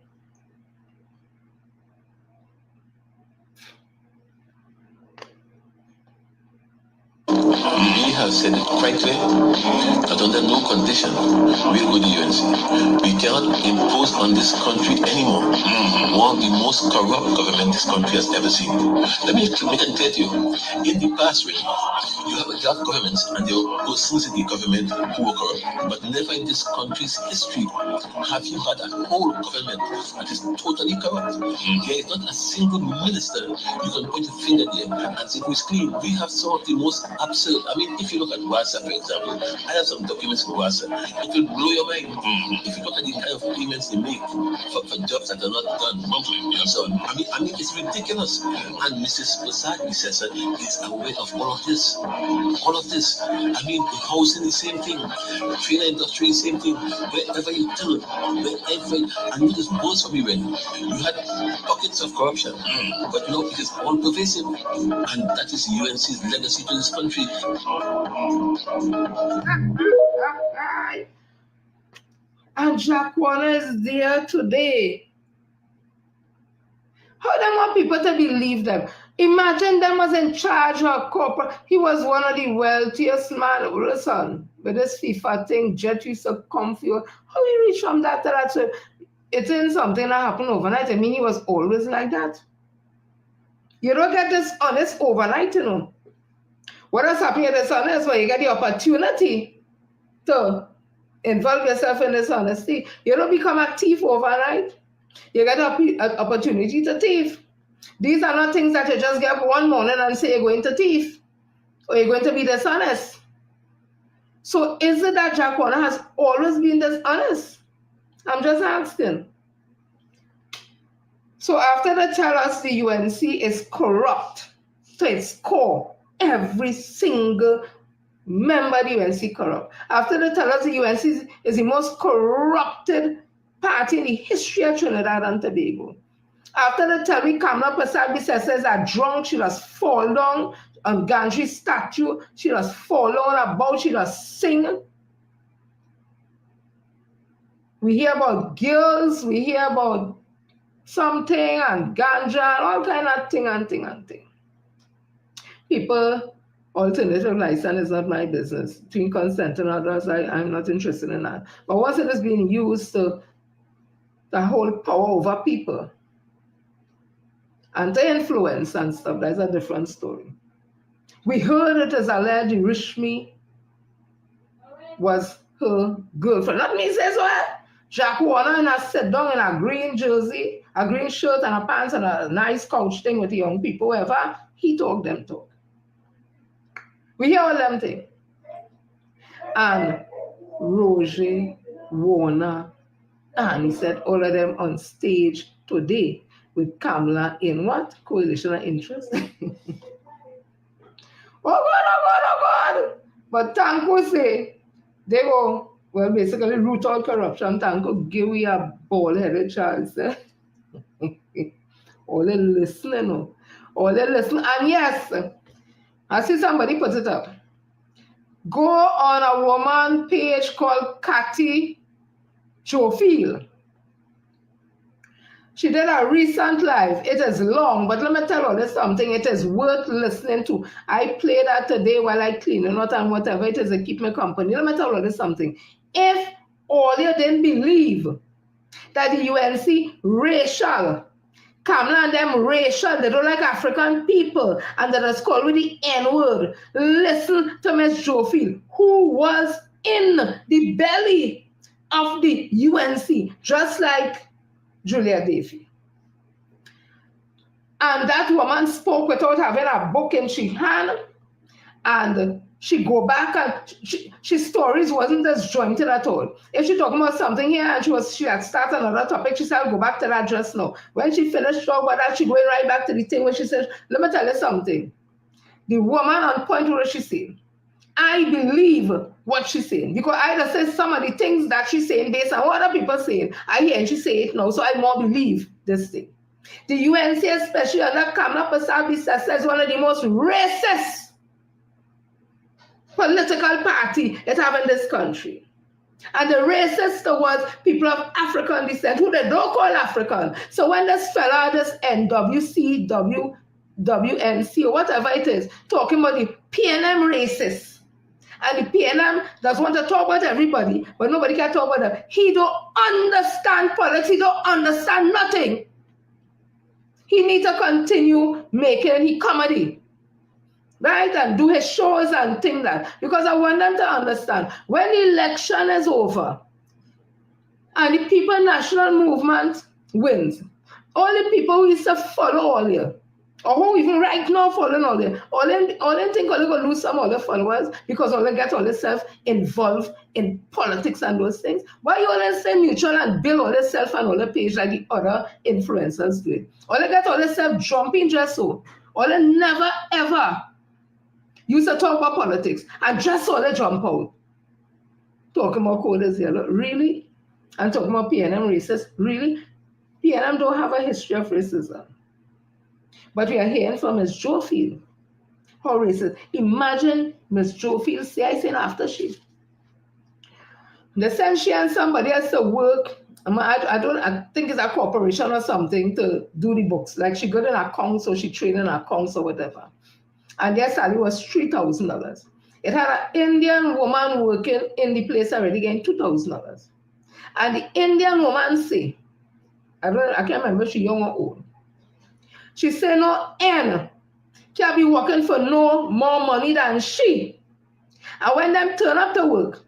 We have said it quite clear that under no condition we'll go to UNC. We cannot impose on this country anymore one of the most corrupt government this country has ever seen. Let me make it clear to you. In the past, really, you have governments and there were persons in the government who were corrupt. But never in this country's history have you had a whole government that is totally corrupt. There is not a single minister you can point a finger there and say who is clean. We have some of the most absurd. I mean, if you look at WhatsApp, for example, I have some documents for WhatsApp. It will blow your mind. If you look at the kind of payments they make for jobs that are not done. So, I mean, it's ridiculous. And Mrs. Prasad, is aware of all of this. All of this. I mean, housing the same thing, trailer industry, same thing. Wherever you turn, and you just goes for me when you had pockets of corruption, but it is all pervasive, and that is UNC's legacy to this country. And Jack Warner is there today. How do they want people to believe them? Imagine them was in charge of corporate. He was one of the wealthiest man. Listen, with this FIFA thing, Jet used to come for you. How he reached from that to that? So it ain't something that happened overnight. I mean, he was always like that. You don't get this honest overnight, What has happened at this honest where you get the opportunity to involve yourself in this honesty. You don't become a thief overnight. You get an opportunity to thief. These are not things that you just get one morning and say you're going to thief or you're going to be dishonest. So is it that Jack Warner has always been dishonest? I'm just asking. So after they tell us the UNC is corrupt to its core, every single member of the UNC corrupt. After they tell us the UNC is the most corrupted party in the history of Trinidad and Tobago. After they tell me Kamala Prasad says are drunk, she just fall down on Gandhi statue, she just fall down about, she just sing. We hear about girls, we hear about something and ganja and all kind of thing. People, alternative license is not my business. Between consent and others, I'm not interested in that. But once it is being used to hold power over people and to influence and stuff, that's a different story. We heard it as alleged Rishmi was her girlfriend. Not me says what? Jack Warner and I sit down in a green jersey, a green shirt and a pants and a nice couch thing with the young people, wherever he talk, them talk. We hear all them things. And Roger Warner, and he said all of them on stage today with Kamala in what? Coalition of interest. Oh God. But Tanko say, they go, well, basically root out corruption. Tanko give we a bald-headed child. All they listening. And yes, I see somebody put it up. Go on a woman page called Cathy Jofield. She did a recent live. It is long, but let me tell you something. It is worth listening to. I play that today while I clean and whatever it is to keep me company. Let me tell you something. If all you didn't believe that the UNC racial, Kamala and them racial, they don't like African people, and they just call with the N-word. Listen to Miss Jofield, who was in the belly of the UNC, just like Julia Davy. And that woman spoke without having a book in she hand, and she go back and she stories wasn't disjointed at all. If she talking about something here and she had started another topic, she said, I'll go back to that just now. When she finished talking about that, she going right back to the thing where she said, let me tell you something. The woman on point with what she's saying. I believe what she's saying because I just say some of the things that she's saying based on what other people saying. I hear and she say it now, so I more believe this thing. The UNC, especially under Kamala Persad, says one of the most racist political party that have in this country. And the racist towards people of African descent, who they don't call African. So when this fella, this NWC, WNC, or whatever it is, talking about the PNM racists, and the PNM does want to talk about everybody, but nobody can talk about them. He don't understand politics. He don't understand nothing. He needs to continue making his comedy, right? And do his shows and things like that. Because I want them to understand, when the election is over and the People National Movement wins, all the people who used to follow all year, or who even right now following all them think all they gonna lose some of their followers because all they get all themselves involved in politics and those things. Why you always say mutual and build all themselves and all the page like the other influencers do it? All they get all themselves jumping just so. All they never ever used to talk about politics and just all they jump out. Talking about coders here, really? And talking about PNM racists, really? PNM don't have a history of racism. But we are hearing from Ms. Jofield, how racist. Imagine Ms. Jofield say, I seen after she. They send she and somebody else to work. I think it's a corporation or something to do the books. Like she got an account, so she trained in accounts or whatever. And their salary was $3,000. It had an Indian woman working in the place already getting $2,000. And the Indian woman say, I can't remember if she young or old. She said no N can be working for no more money than she. And when them turn up to work,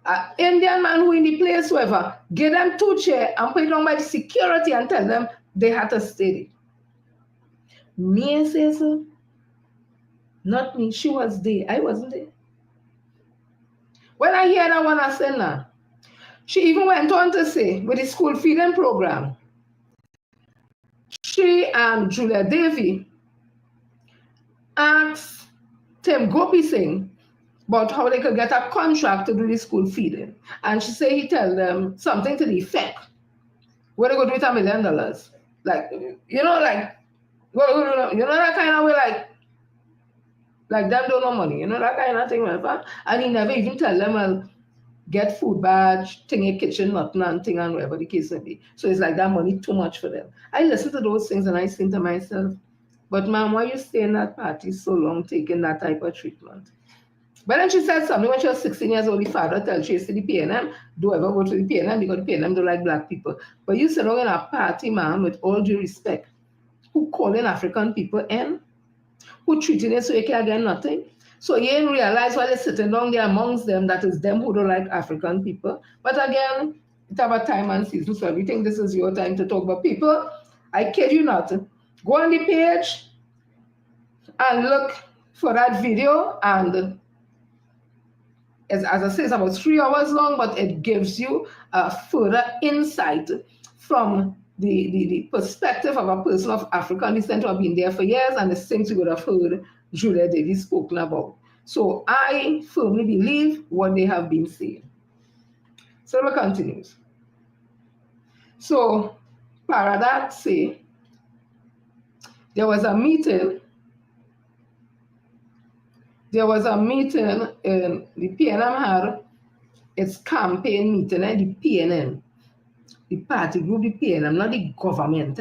an Indian man who in the place whoever, give them 2 chairs and put it on by the security and tell them they had to stay there. Me say so? Not me. She was there. I wasn't there. When I hear that one, I said nah. She even went on to say with the school feeding program, she and Julia Davy asked Tim Gopi Singh about how they could get a contract to do the school feeding. And she said he tell them something to the effect, what they go do with $1 million? Like, you know, like, you know that kind of way, like them don't know money, you know, that kind of thing. And he never even tell them, well, get food badge, thing in kitchen, nothing and thing and whatever the case may be. So it's like that money too much for them. I listen to those things and I think to myself, but ma'am, why you stay in that party so long taking that type of treatment? But then she said something when she was 16 years old, the father tells she to the PNM, don't ever go to the PNM because the PNM don't like black people. But you sit down in a party, ma'am, with all due respect, who calling African people in, who treating it so you can't get nothing. So you ain't realize while you're sitting down there amongst them, that is them who don't like African people. But again, it's about time and season, so we think this is your time to talk about people. I kid you not. Go on the page and look for that video, and as I say, it's about 3 hours long, but it gives you a further insight from the perspective of a person of African descent who have been there for years, and the things you would have heard Julia Davis spoken about. So I firmly believe what they have been saying. So it continues. So Paradat say there was a meeting in the PNM had its campaign meeting at the PNM. The party group, the PNM, not the government.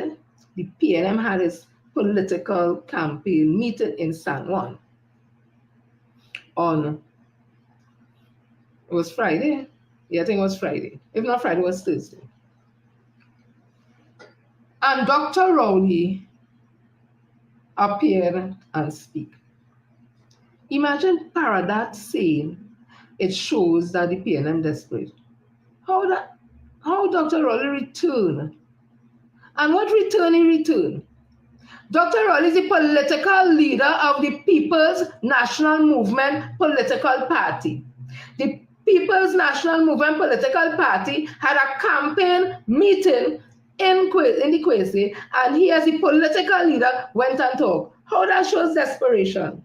The PNM had its political campaign meeting in San Juan on, it was Friday? Yeah, I think it was Friday. If not Friday, it was Thursday. And Dr. Rowley appeared and speak. Imagine Paradat saying it shows that the PNM desperate. how Dr. Raleigh returned. And what return he returned? Dr. Raleigh is the political leader of the People's National Movement political party. The People's National Movement political party had a campaign meeting in the Kwesi, and he, as the political leader, went and talked. How that shows desperation.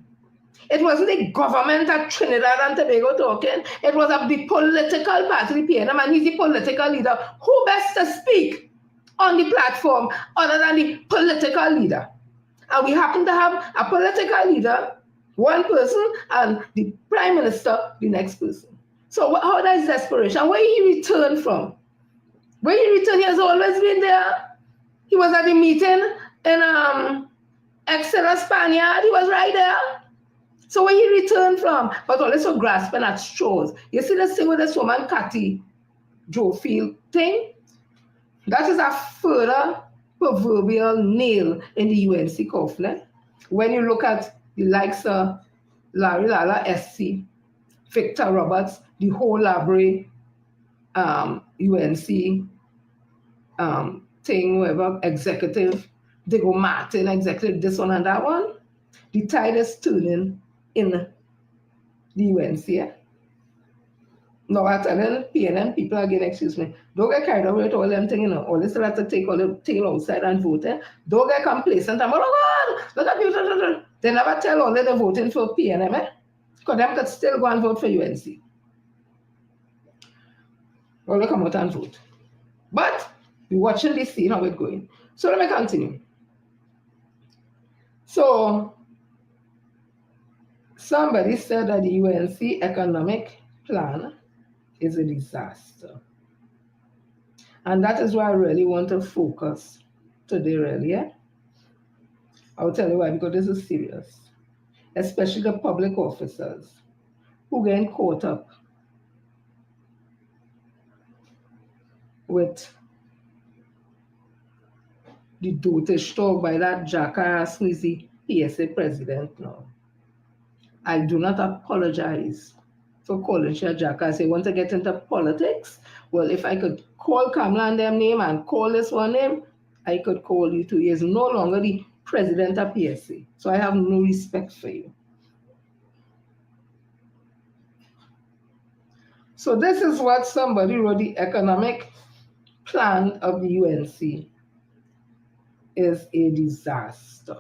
It wasn't the government at Trinidad and Tobago talking. It was of the political party, the PNM, and he's the political leader. Who best to speak on the platform other than the political leader? And we happen to have a political leader, one person, and the prime minister, the next person. So how that is desperation? Where he returned from? Where he returned, he has always been there. He was at the meeting in Exeter, Spaniard. He was right there. So where he returned from, but also grasping at straws. You see this thing with this woman, Cathy Jofield thing? That is a further proverbial nail in the UNC coffin. When you look at the likes of Larry Lala, SC, Victor Roberts, the whole library, UNC thing, whatever, executive, they go Martin, executive, this one and that one. The tide is turning in the UNC. Yeah? No, I tell them PNM people again, excuse me, don't get carried away with all them things, all this have to take all the tail outside and vote. Don't get complacent. I'm, oh God, look at people. They never tell all they're voting for PNM, because them could still go and vote for UNC. Well, they come out and vote. But we're watching this, see how it's going. So let me continue. So somebody said that the UNC economic plan is a disaster. And that is why I really want to focus today, really. Yeah? I'll tell you why, because this is serious. Especially the public officers who get caught up with the dotage talk by that jackass who is the PSA president now. I do not apologize for calling she a jackass. They want to get into politics. Well, if I could call Kamala and them name and call this one name, I could call you too. He is no longer the president of PSA. So I have no respect for you. So this is what somebody wrote, the economic plan of the UNC is a disaster.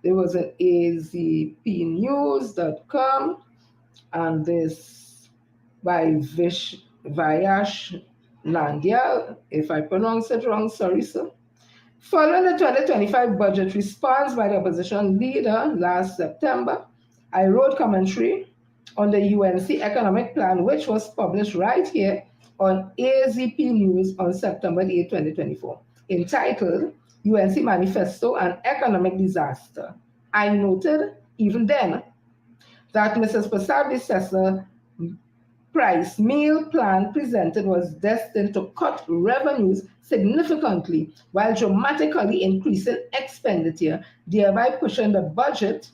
There was an azpnews.com and this by Vayash Nandyal, if I pronounce it wrong, sorry, sir. Following the 2025 budget response by the opposition leader last September, I wrote commentary on the UNC economic plan, which was published right here on AZP News on September 8, 2024, entitled UNC Manifesto and Economic Disaster. I noted even then that Mrs. Prasad's successor price meal plan presented was destined to cut revenues significantly while dramatically increasing expenditure, thereby pushing the budget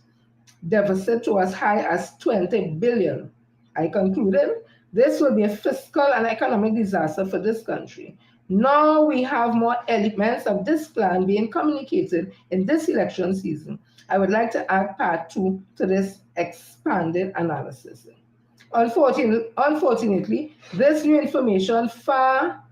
deficit to as high as 20 billion. I concluded this will be a fiscal and economic disaster for this country. Now we have more elements of this plan being communicated in this election season. I would like to add part 2 to this expanded analysis. Unfortunately, this new information, far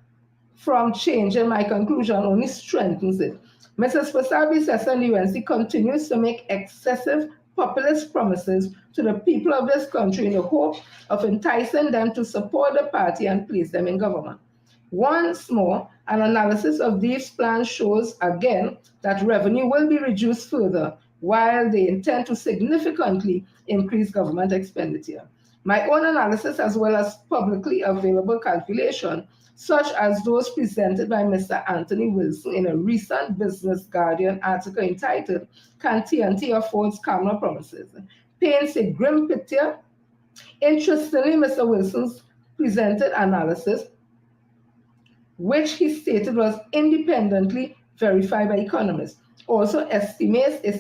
from changing my conclusion, only strengthens it. Mrs. Prasad's successor in the UNC continues to make excessive populist promises to the people of this country in the hope of enticing them to support the party and place them in government. Once more, an analysis of these plans shows again that revenue will be reduced further while they intend to significantly increase government expenditure. My own analysis, as well as publicly available calculation, such as those presented by Mr. Anthony Wilson in a recent Business Guardian article entitled, Can TNT Afford Calmer Promises?, paints a grim picture. Interestingly, Mr. Wilson's presented analysis, which he stated was independently verified by economists, also estimates a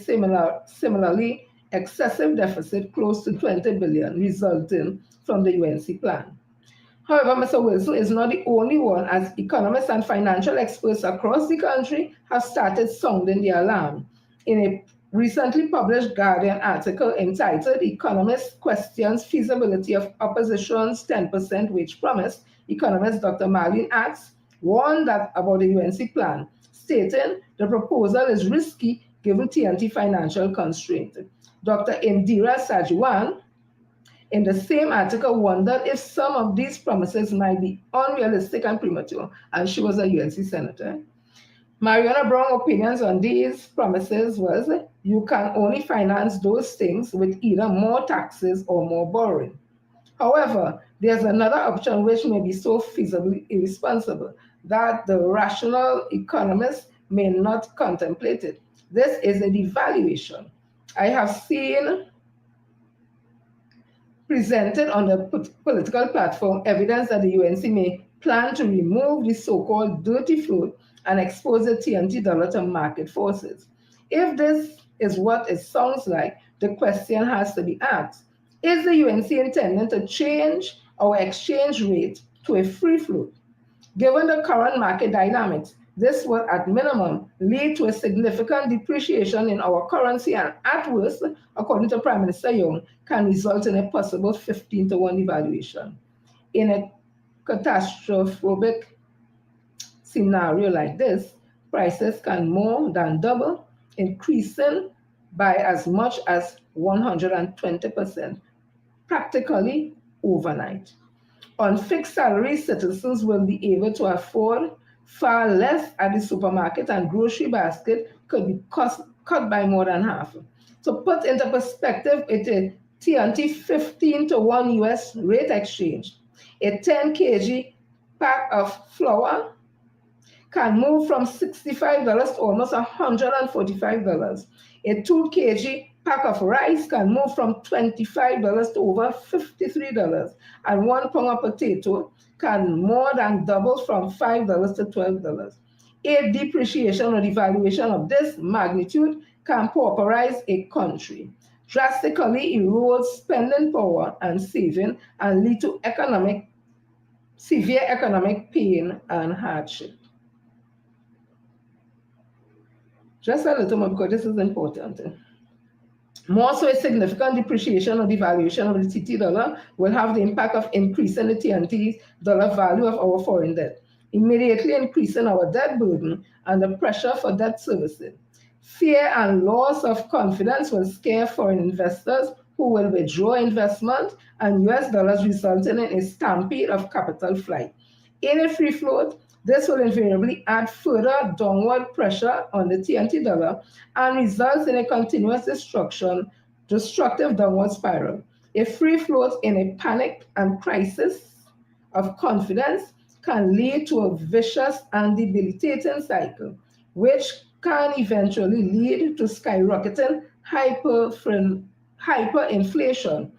similarly excessive deficit close to 20 billion resulting from the UNC plan. However, Mr. Wilson is not the only one, as economists and financial experts across the country have started sounding the alarm. In a recently published Guardian article entitled "Economist Questions Feasibility of Opposition's 10% Wage Promise," economist Dr. Marlene Axe warned about the UNC plan, stating the proposal is risky given TNT financial constraints. Dr. Indira Sajiwan, in the same article, wondered if some of these promises might be unrealistic and premature, and she was a UNC senator. Mariana Brown's opinions on these promises was, you can only finance those things with either more taxes or more borrowing. However, there's another option which may be so feasibly irresponsible that the rational economists may not contemplate it. This is a devaluation. I have seen presented on the political platform evidence that the UNC may plan to remove the so-called dirty float and expose the TNT dollar to market forces. If this is what it sounds like, the question has to be asked. Is the UNC intending to change our exchange rate to a free float? Given the current market dynamics, this will at minimum lead to a significant depreciation in our currency and at worst, according to Prime Minister Young, can result in a possible 15-to-1 devaluation. In a catastrophic scenario like this, prices can more than double, increasing by as much as 120%, practically overnight. On fixed salaries, citizens will be able to afford far less at the supermarket, and grocery basket could be cut by more than half. To put into perspective, it is TNT 15-to-1 US rate exchange. A 10 kg pack of flour can move from $65 to almost $145. A 2 kg pack of rice can move from $25 to over $53, and 1 pound of potato can more than double from $5 to $12. A depreciation or devaluation of this magnitude can pauperize a country, drastically erode spending power and saving, and lead to severe economic pain and hardship. Just a little more, because this is important. More so, a significant depreciation or devaluation of the TT dollar will have the impact of increasing the TNT dollar value of our foreign debt, immediately increasing our debt burden and the pressure for debt servicing. Fear and loss of confidence will scare foreign investors who will withdraw investment, and US dollars, resulting in a stampede of capital flight. In a free float, this will invariably add further downward pressure on the TNT dollar and results in a continuous destructive downward spiral. A free float in a panic and crisis of confidence can lead to a vicious and debilitating cycle, which can eventually lead to skyrocketing hyperinflation,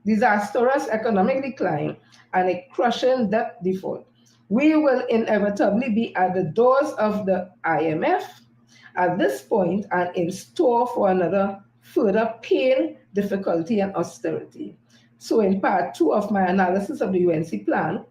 disastrous economic decline, and a crushing debt default. We will inevitably be at the doors of the IMF at this point and in store for another further pain, difficulty, and austerity. So in part 2 of my analysis of the UNC plan,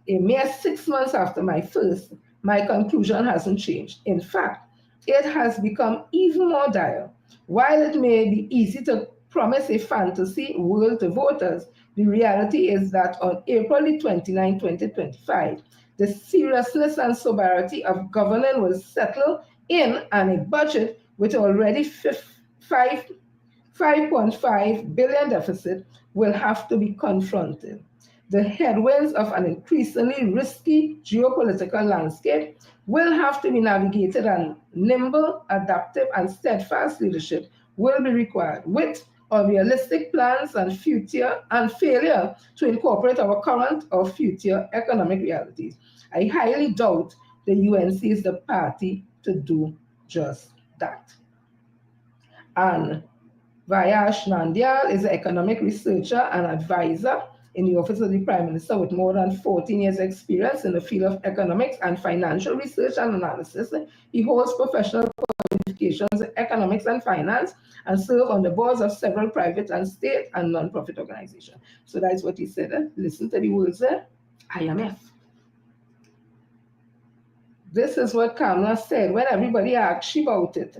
a mere 6 months after my first, my conclusion hasn't changed. In fact, it has become even more dire. While it may be easy to promise a fantasy world to voters, the reality is that on April 29, 2025, the seriousness and sobriety of governing will settle in, and a budget with already $5.5 billion deficit will have to be confronted. The headwinds of an increasingly risky geopolitical landscape will have to be navigated, and nimble, adaptive, and steadfast leadership will be required, with unrealistic plans and failure to incorporate our current or future economic realities. I highly doubt the UNC is the party to do just that. And Vayash Nandyal is an economic researcher and advisor in the Office of the Prime Minister with more than 14 years' experience in the field of economics and financial research and analysis. He holds professional qualifications in economics and finance, and serve on the boards of several private and state and non-profit organizations. So that's what he said. Listen to the words there. IMF. This is what Kamala said when everybody asked her about it.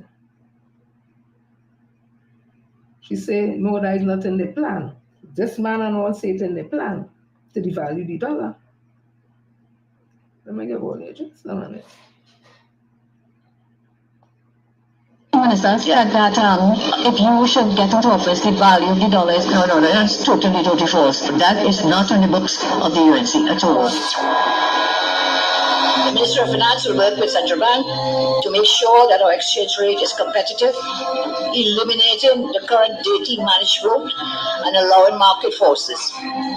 She said, no, that is not in the plan. This man and all say it in the plan to devalue the dollar. Let me give all the just a minute. Minister said that if you should get out of office, the value of the dollar is no, that's totally false. That is not on the books of the UNC at all. The Minister of Finance will work with Central Bank to make sure that our exchange rate is competitive, eliminating the current dating managed route and allowing market forces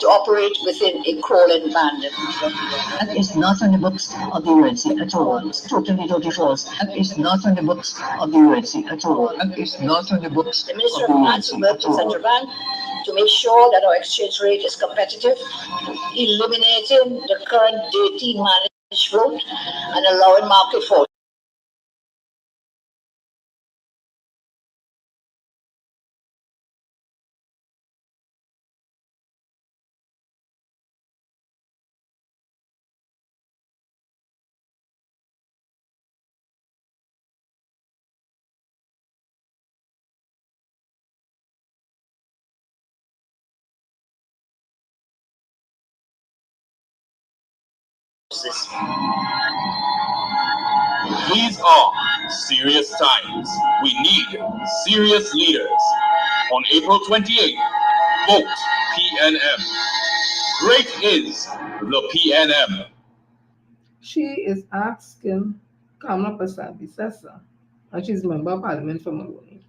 to operate within a crawling band. That is not on the books of the UNC at all. It's totally false. That is not on the books of the UNC at all. That is not on the books. The Minister of Finance will work with Central Bank to make sure that our exchange rate is competitive, eliminating the current dating managed route and allowing market forces. These are serious times. We need serious leaders. On April 28th, vote PNM. Great is the PNM. She is asking Kamala Persad-Bissessar, and she's member of parliament for Maloney,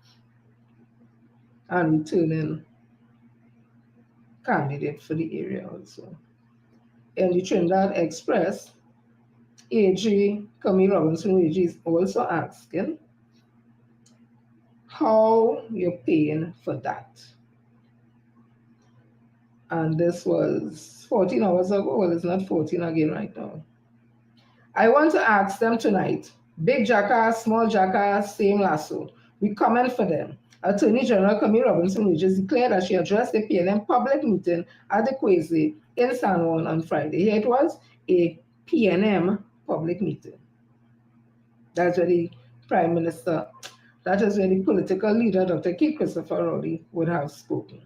and returning candidate for the area also. In the Trinidad Express, AG Camille Robinson AG is also asking how you're paying for that. And this was 14 hours ago. Well, it's not 14 again right now. I want to ask them tonight, big jackass, small jackass, same lasso. We comment for them. Attorney General Camille Robinson Regis declared that she addressed the PNM public meeting at the Quasi in San Juan on Friday. Here it was, a PNM public meeting. That's where the Prime Minister, that is where the political leader, Dr. Keith Christopher Rowley, would have spoken.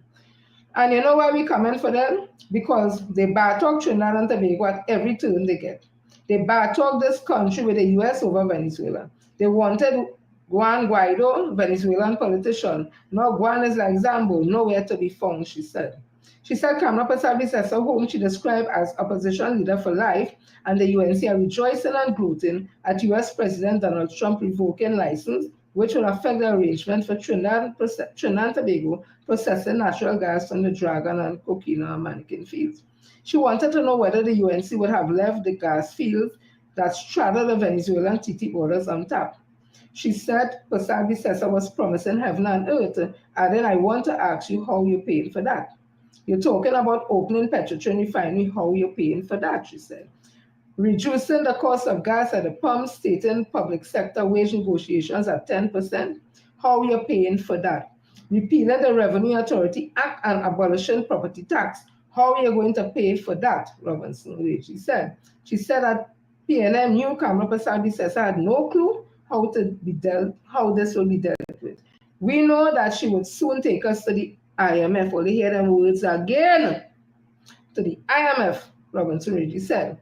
And you know why we comment for them? Because they bad talk Trinidad and Tobago at every turn they get. They bad talk this country with the US over Venezuela. They wanted Juan Guaido, Venezuelan politician. Now Juan is like Zambo, nowhere to be found, she said. She said Kamala Persad-Bissessar, whom she described as opposition leader for life, and the UNC are rejoicing and gloating at US President Donald Trump revoking license, which will affect the arrangement for Trinidad and Tobago processing natural gas from the Dragon and Coquina and Mannequin fields. She wanted to know whether the UNC would have left the gas fields that straddle the Venezuelan TT borders untapped. She said Persad-Bissessar was promising heaven and earth, and then I want to ask you how you're paying for that. You're talking about opening Petrotrin refinery, how you're paying for that, she said. Reducing the cost of gas at the pump, stating public sector wage negotiations at 10%, how you're paying for that. Repealing the Revenue Authority Act and abolishing property tax, how are you going to pay for that, Robinson Regis said. She said that PNM knew Kamala Persad-Bissessar had no clue how this will be dealt with. We know that she would soon take us to the IMF. Only hear them words again. To the IMF, Robinson Regis said.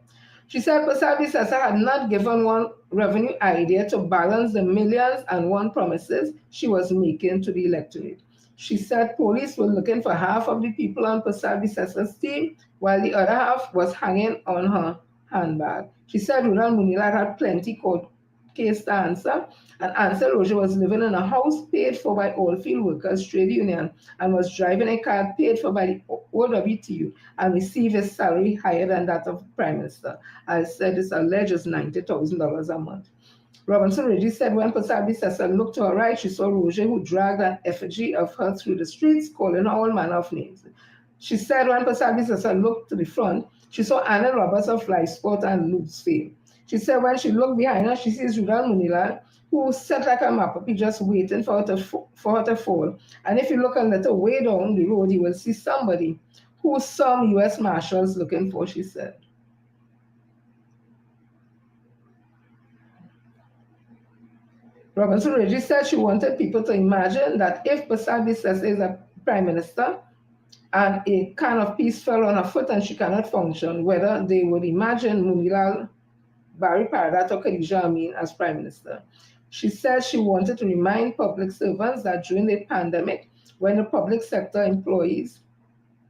She said Persad-Bissessar had not given one revenue idea to balance the millions and one promises she was making to the electorate. She said police were looking for half of the people on Persad-Bissessar's team, while the other half was hanging on her handbag. She said Ronald Munila had plenty court case to answer, and Ansel Roger was living in a house paid for by Oilfield Workers Trade Union and was driving a car paid for by the OWTU and received his salary higher than that of the Prime Minister. I said this alleges $90,000 a month. Robinson Regis said when Persad-Bissessar looked to her right, she saw Roger, who dragged an effigy of her through the streets, calling her all manner of names. She said when Persad-Bissessar looked to the front, she saw Anna Roberts of Fly Sport and Lutz fame. She said when she looked behind her, she sees Rudal Munila, who set like a map up, he just waiting for her to fall. And if you look a little way down the road, you will see somebody who some U.S. Marshals looking for, she said. Robinson Reggie said she wanted people to imagine that if Basabi Sese is a prime minister and a kind of piece fell on her foot and she cannot function, whether they would imagine Munilal, Barry Paradat or Khadija Amin as prime minister. She said she wanted to remind public servants that during the pandemic, when the public sector employees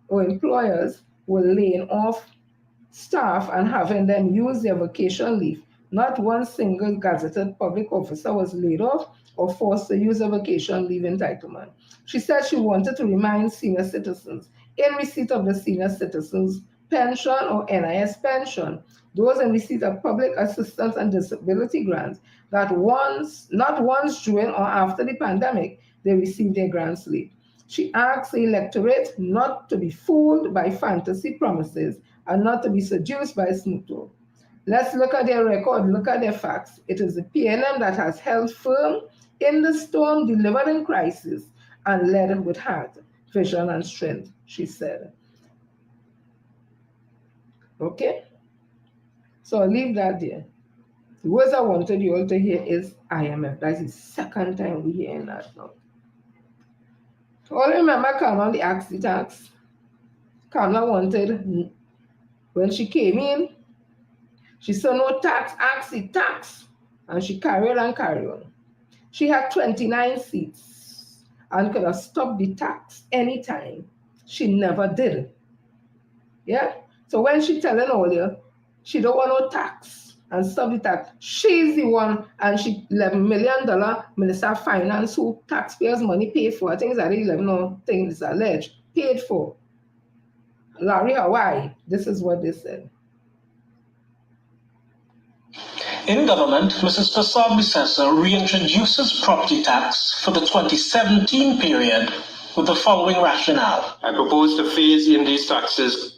or employers were laying off staff and having them use their vacation leave, not one single gazetted public officer was laid off or forced to use a vacation leave entitlement. She said she wanted to remind senior citizens in receipt of the senior citizens pension or NIS pension, those in receipt of public assistance and disability grants, that not once during or after the pandemic, they received their grants late. She asked the electorate not to be fooled by fantasy promises and not to be seduced by smooth talk. Let's look at their record, look at their facts. It is the PNM that has held firm in the storm, delivered in crisis, and led with heart, vision, and strength, she said. Okay? So I'll leave that there. The words I wanted you all to hear is IMF. That's the second time we're hearing that now. All remember Kamala the axe the tax. Kamala wanted, when she came in, she said no tax, axe the tax. And she carried on. She had 29 seats and could have stopped the tax anytime. She never did. Yeah? So when she telling all you, she don't want no tax and stop the tax, she's the one, and she $11 million Minister of Finance who taxpayers' money paid for. I think it's already 11 things alleged, paid for. Larry Hawaii, this is what they said. In government, Mrs. Prasad Bisesa reintroduces property tax for the 2017 period with the following rationale. I propose to phase in these taxes.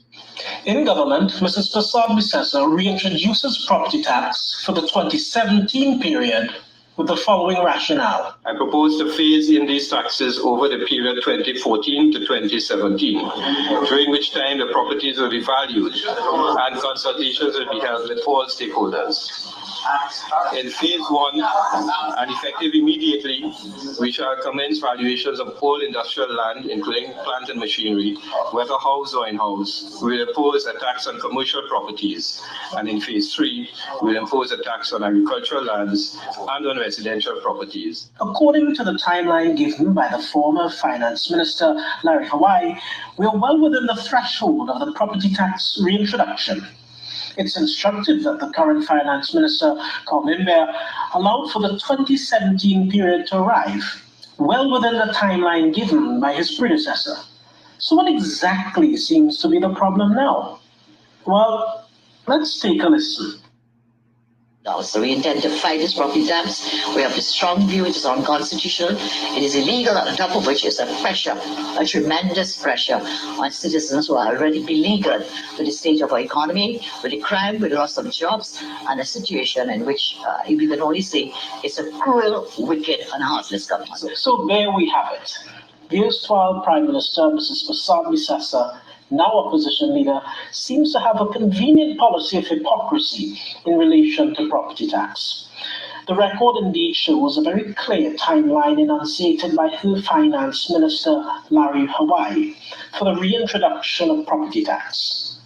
In government, Mrs. Prasad Bisesa reintroduces property tax for the 2017 period with the following rationale. I propose to phase in these taxes over the period 2014 to 2017, during which time the properties will be valued and consultations will be held with all stakeholders. In phase one, and effective immediately, we shall commence valuations of all industrial land, including plant and machinery, whether house or in-house. We will impose a tax on commercial properties, and in phase three, we will impose a tax on agricultural lands and on residential properties. According to the timeline given by the former Finance Minister, Larry Hawaii, we are well within the threshold of the property tax reintroduction. It's instructive that the current Finance Minister, Kaumimbe, allowed for the 2017 period to arrive, well within the timeline given by his predecessor. So what exactly seems to be the problem now? Well, let's take a listen. So we intend to fight this property tax. We have a strong view it is unconstitutional. It is illegal, on top of which is a pressure, a tremendous pressure on citizens who are already beleaguered with the state of our economy, with the crime, with the loss of jobs, and a situation in which we can only say it's a cruel, wicked, and heartless government. So there we have it. The erstwhile Prime Minister, Mrs. Prasad Bisesa, now opposition leader, seems to have a convenient policy of hypocrisy in relation to property tax. The record indeed shows a very clear timeline enunciated by her Finance Minister, Larry Hawaii, for the reintroduction of property tax.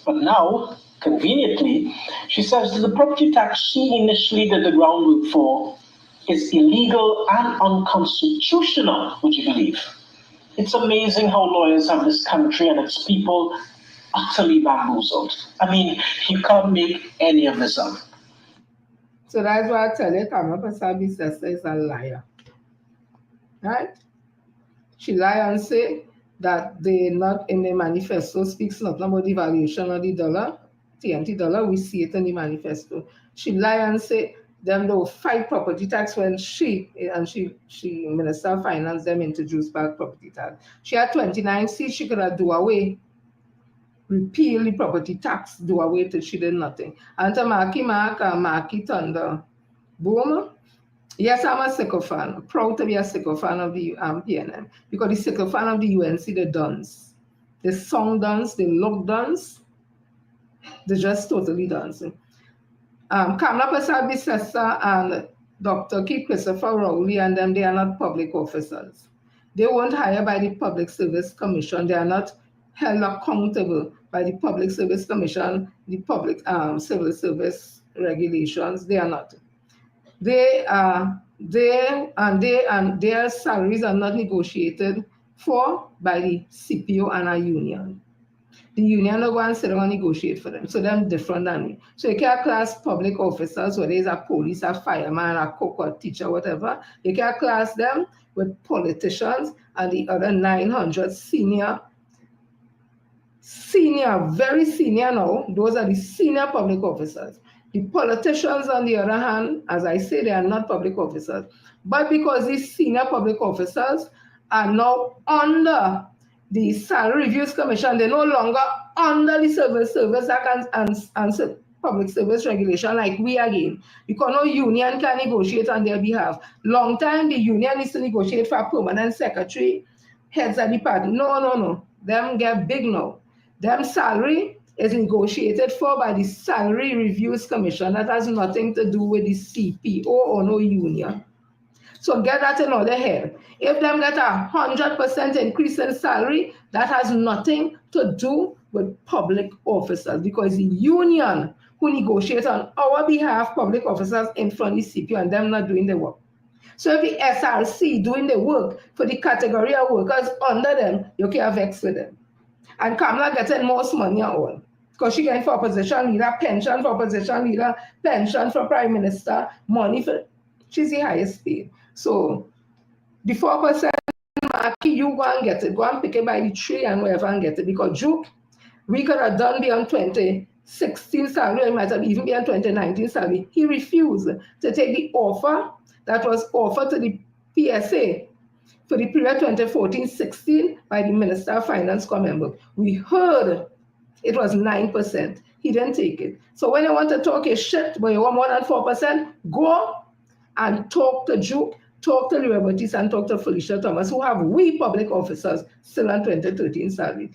But now, conveniently, she says that the property tax she initially did the groundwork for is illegal and unconstitutional, would you believe? It's amazing how lawyers of this country and its people utterly bamboozled. I mean, you can't make any of this up. So that's why I tell you, Kamala Prasad Bisesa is a liar. Right? She lie and say that they not in the manifesto speaks not about the valuation of the dollar, TNT dollar, we see it in the manifesto. She lie and say them will fight property tax when she Minister of Finance them introduced back property tax. She had 29 seats, she could have do away, repeal the property tax, do away till she did nothing. And to Marky Mark and Marky Thunder, boom, Yes, I'm a sycophant. Proud to be a sycophant of the PNM, because the sycophant of the UNC, they dance. They song dance, they look dance, they just totally dancing. Kamala Prasad Bisesa and Dr. Keith Christopher Rowley and them, they are not public officers. They weren't hired by the Public Service Commission. They are not held accountable by the Public Service Commission, the Public Civil Service regulations. They are not. Their salaries are not negotiated for by the CPO and a union. The union will go and sit down and negotiate for them. So they're different than me. So you can't class public officers, whether it's a police, a fireman, a cook, or teacher, whatever. You can't class them with politicians and the other 900 very senior now. Those are the senior public officers. The politicians, on the other hand, as I say, they are not public officers. But because these senior public officers are now under the Salary Reviews Commission, they're no longer under the Civil Service Act and Public Service Regulation like we again, because no union can negotiate on their behalf. Long time the union is to negotiate for a permanent secretary, heads of department. No. Them get big now. Them salary is negotiated for by the Salary Reviews Commission. That has nothing to do with the CPO or no union. So get that in other head. If them get 100% increase in salary, that has nothing to do with public officers, because the union who negotiate on our behalf public officers in front of the CPO and them not doing the work. So if the SRC doing the work for the category of workers under them, you can vex with them. And Kamala getting most money at all, because she getting for opposition leader, pension for opposition leader, pension for prime minister, money for, she's the highest paid. So the 4% market, you go and get it. Go and pick it by the tree and wherever and get it. Because Juke, we could have done beyond 2016 salary, it might have even beyond 2019 salary. He refused to take the offer that was offered to the PSA for the period 2014-16 by the Minister of Finance Commonwealth. We heard it was 9%. He didn't take it. So when you want to talk a shit, but you want more than 4%, go and talk to Juke, talk to Leroy Bautista, and talk to Felicia Thomas, who have we public officers still on 2013 salary.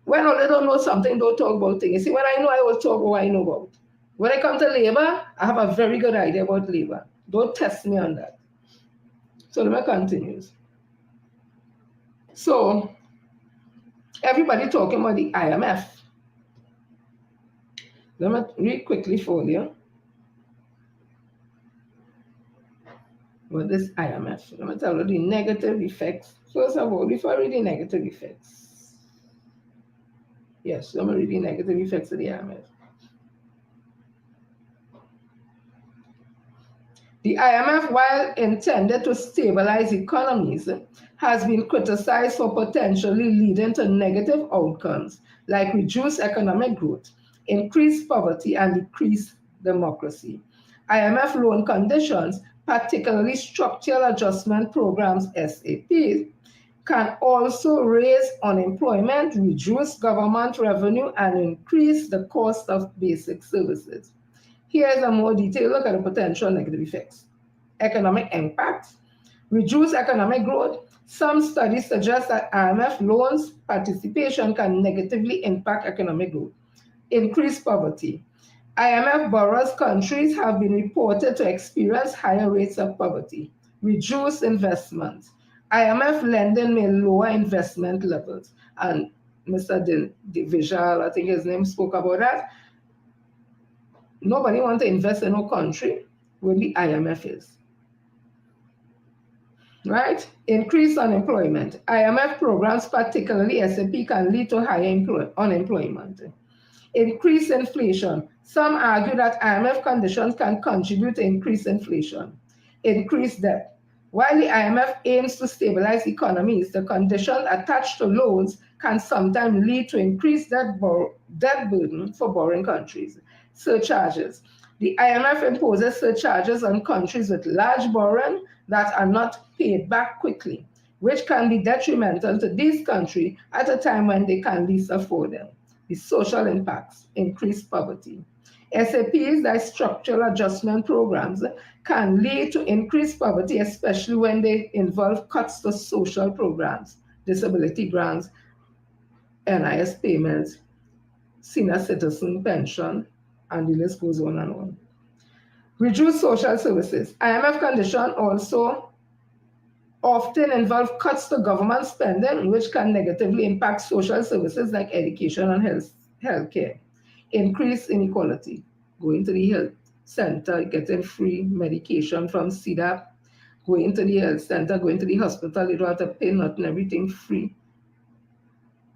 When they don't know something, don't talk about things. You see, when I know, I will talk what I know about. When I come to labor, I have a very good idea about labor. Don't test me on that. So let me continue. So everybody talking about the IMF. Let me read quickly for you. What is IMF? Let me tell you the negative effects. First of all, before I read the negative effects. Yes, let me read the negative effects of the IMF. The IMF, while intended to stabilize economies, has been criticized for potentially leading to negative outcomes like reduced economic growth, increased poverty, and decreased democracy. IMF loan conditions, particularly structural adjustment programs, SAPs, can also raise unemployment, reduce government revenue, and increase the cost of basic services. Here's a more detailed look at the potential negative effects. Economic impact, reduce economic growth. Some studies suggest that IMF loans participation can negatively impact economic growth. Increase poverty. IMF borrowers countries have been reported to experience higher rates of poverty. Reduce investment. IMF lending may lower investment levels. And Mr. Vijay, I think his name, spoke about that. Nobody wants to invest in a country where the IMF is. Right? Increase unemployment. IMF programs, particularly SAP, can lead to higher unemployment. Increase inflation. Some argue that IMF conditions can contribute to increased inflation. Increase debt. While the IMF aims to stabilize economies, the conditions attached to loans can sometimes lead to increased debt burden for borrowing countries. Surcharges. The IMF imposes surcharges on countries with large borrowing that are not paid back quickly, which can be detrimental to these countries at a time when they can least afford them. The social impacts, increased poverty. SAPs, that structural adjustment programs, can lead to increased poverty, especially when they involve cuts to social programs, disability grants, NIS payments, senior citizen pension, and the list goes on and on. Reduce social services. IMF condition also often involve cuts to government spending, which can negatively impact social services like education and healthcare. Increase inequality. Going to the health center, getting free medication from CDAP, going to the health center, going to the hospital, you don't have to pay nothing, everything free.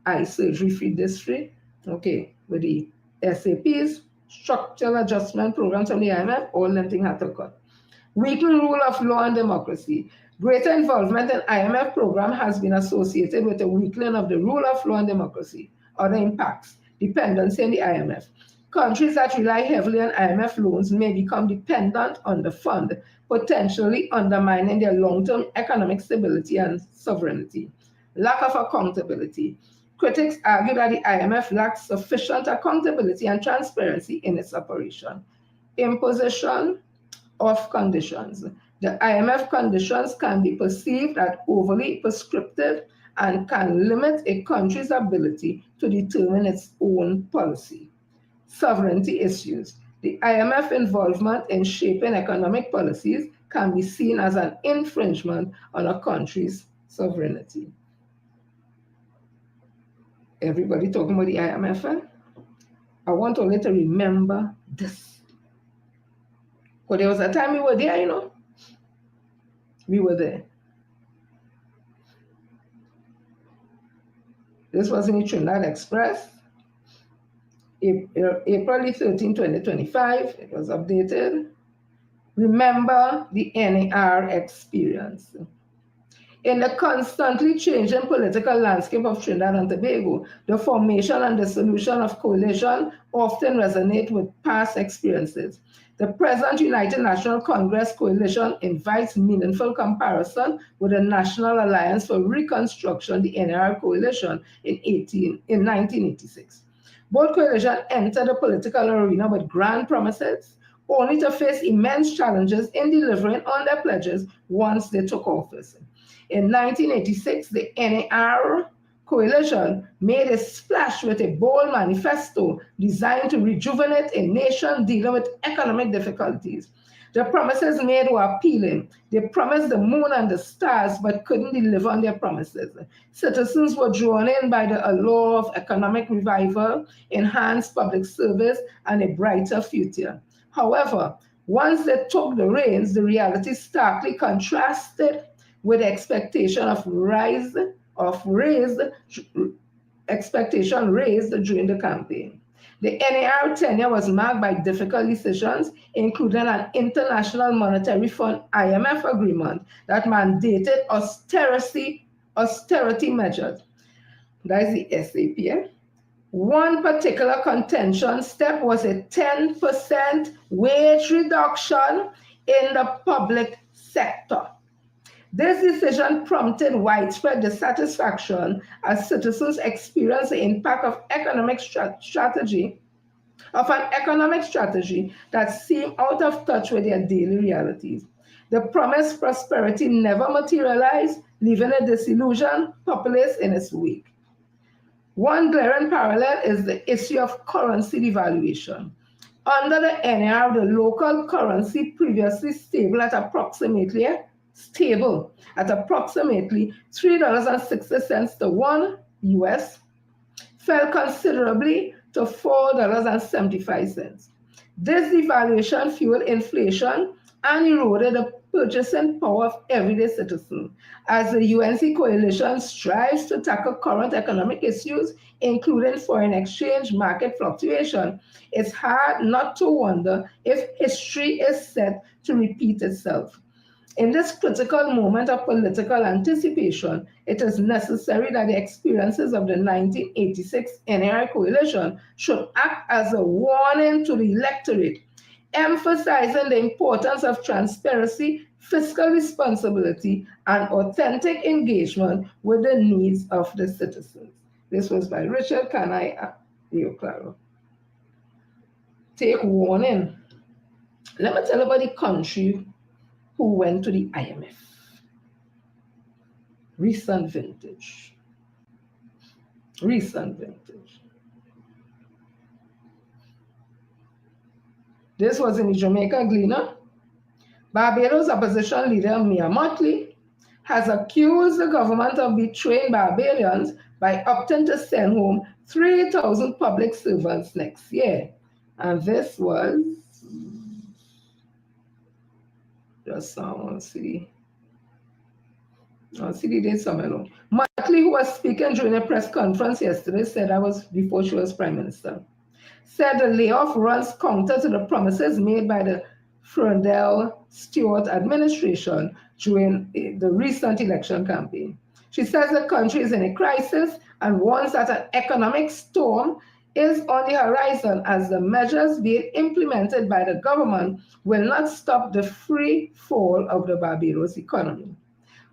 Eye surgery free, this free. Okay, with the SAPs, structural adjustment programs from the IMF, all that thing had to cut. Weakening rule of law and democracy. Greater involvement in IMF program has been associated with a weakening of the rule of law and democracy. Other impacts. Dependency on the IMF. Countries that rely heavily on IMF loans may become dependent on the fund, potentially undermining their long-term economic stability and sovereignty. Lack of accountability. Critics argue that the IMF lacks sufficient accountability and transparency in its operation. Imposition of conditions. The IMF conditions can be perceived as overly prescriptive and can limit a country's ability to determine its own policy. Sovereignty issues. The IMF involvement in shaping economic policies can be seen as an infringement on a country's sovereignty. Everybody talking about the IMF, eh? I want only to remember this. Because there was a time we were there, you know. We were there. This was in the Trinidad Express. April 13, 2025. It was updated. Remember the NAR experience. In the constantly changing political landscape of Trinidad and Tobago, the formation and dissolution of coalition often resonate with past experiences. The present United National Congress coalition invites meaningful comparison with the National Alliance for Reconstruction, the NAR coalition, in 1986. Both coalitions entered the political arena with grand promises, only to face immense challenges in delivering on their pledges once they took office. In 1986, the NAR coalition made a splash with a bold manifesto designed to rejuvenate a nation dealing with economic difficulties. The promises made were appealing. They promised the moon and the stars, but couldn't deliver on their promises. Citizens were drawn in by the allure of economic revival, enhanced public service, and a brighter future. However, once they took the reins, the reality starkly contrasted with the expectation raised during the campaign. The NAR tenure was marked by difficult decisions, including an International Monetary Fund IMF agreement that mandated austerity measures. That is the SAP. One particular contention step was a 10% wage reduction in the public sector. This decision prompted widespread dissatisfaction as citizens experienced the impact of an economic strategy that seemed out of touch with their daily realities. The promised prosperity never materialized, leaving a disillusioned populace in its wake. One glaring parallel is the issue of currency devaluation. Under the NAR, the local currency, previously stable at approximately $3.60 to $1 fell considerably to $4.75. This devaluation fueled inflation and eroded the purchasing power of everyday citizens. As the UNC coalition strives to tackle current economic issues, including foreign exchange market fluctuation, it's hard not to wonder if history is set to repeat itself. In this critical moment of political anticipation, it is necessary that the experiences of the 1986 NAR coalition should act as a warning to the electorate, emphasizing the importance of transparency, fiscal responsibility, and authentic engagement with the needs of the citizens. This was by Richard Kanai at Rio Claro. take warning. Let me tell you about the country who went to the IMF. Recent vintage. This was in the Jamaica Gleaner. Barbados opposition leader Mia Mottley has accused the government of betraying Barbadians by opting to send home 3,000 public servants next year. And this was just someone see the date somewhere long. Mottley, who was speaking during a press conference yesterday, said that was before she was Prime Minister, said the layoff runs counter to the promises made by the Stewart administration during the recent election campaign. She says the country is in a crisis and warns that an economic storm is on the horizon as the measures being implemented by the government will not stop the free fall of the Barbados economy.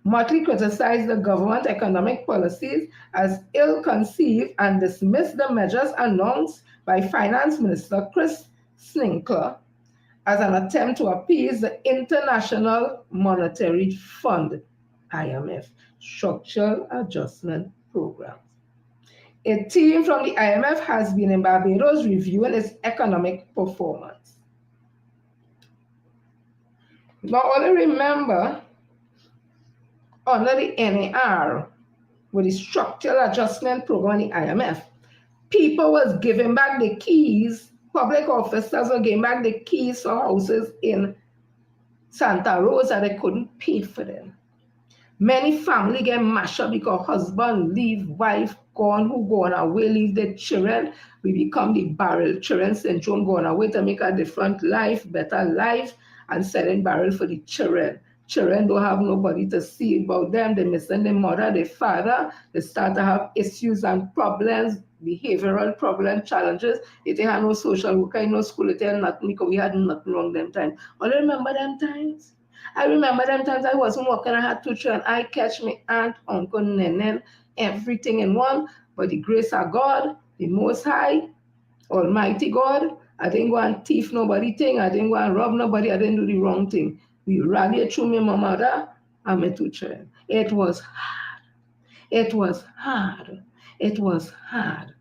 Mottley criticized the government economic policies as ill-conceived and dismissed the measures announced by Finance Minister Chris Sninkler as an attempt to appease the International Monetary Fund, IMF, Structural Adjustment Programs. A team from the IMF has been in Barbados reviewing its economic performance. Now, only remember, under the NAR, with the Structural Adjustment Program in the IMF, people was giving back the keys, public officers were giving back the keys for houses in Santa Rosa. They couldn't pay for them. Many families get mashed up because husband leave, wife gone, who gone away, leave their children. We become the barrel children syndrome, going away to make a different life, better life, and selling barrel for the children. Children don't have nobody to see about them. They're missing their mother, their father. They start to have issues and problems, behavioral problems, challenges. If they had no social worker, no school, they had nothing because we had nothing wrong them times. But I remember them times. I remember them times I wasn't working, I had 2 children. I catch me aunt, uncle, nenen, everything in one. But the grace of God, the Most High, Almighty God, I didn't go and thief nobody thing. I didn't go and rob nobody. I didn't do the wrong thing. We rallied through me, my mother, and my 2 children. It was hard. It was hard. It was hard.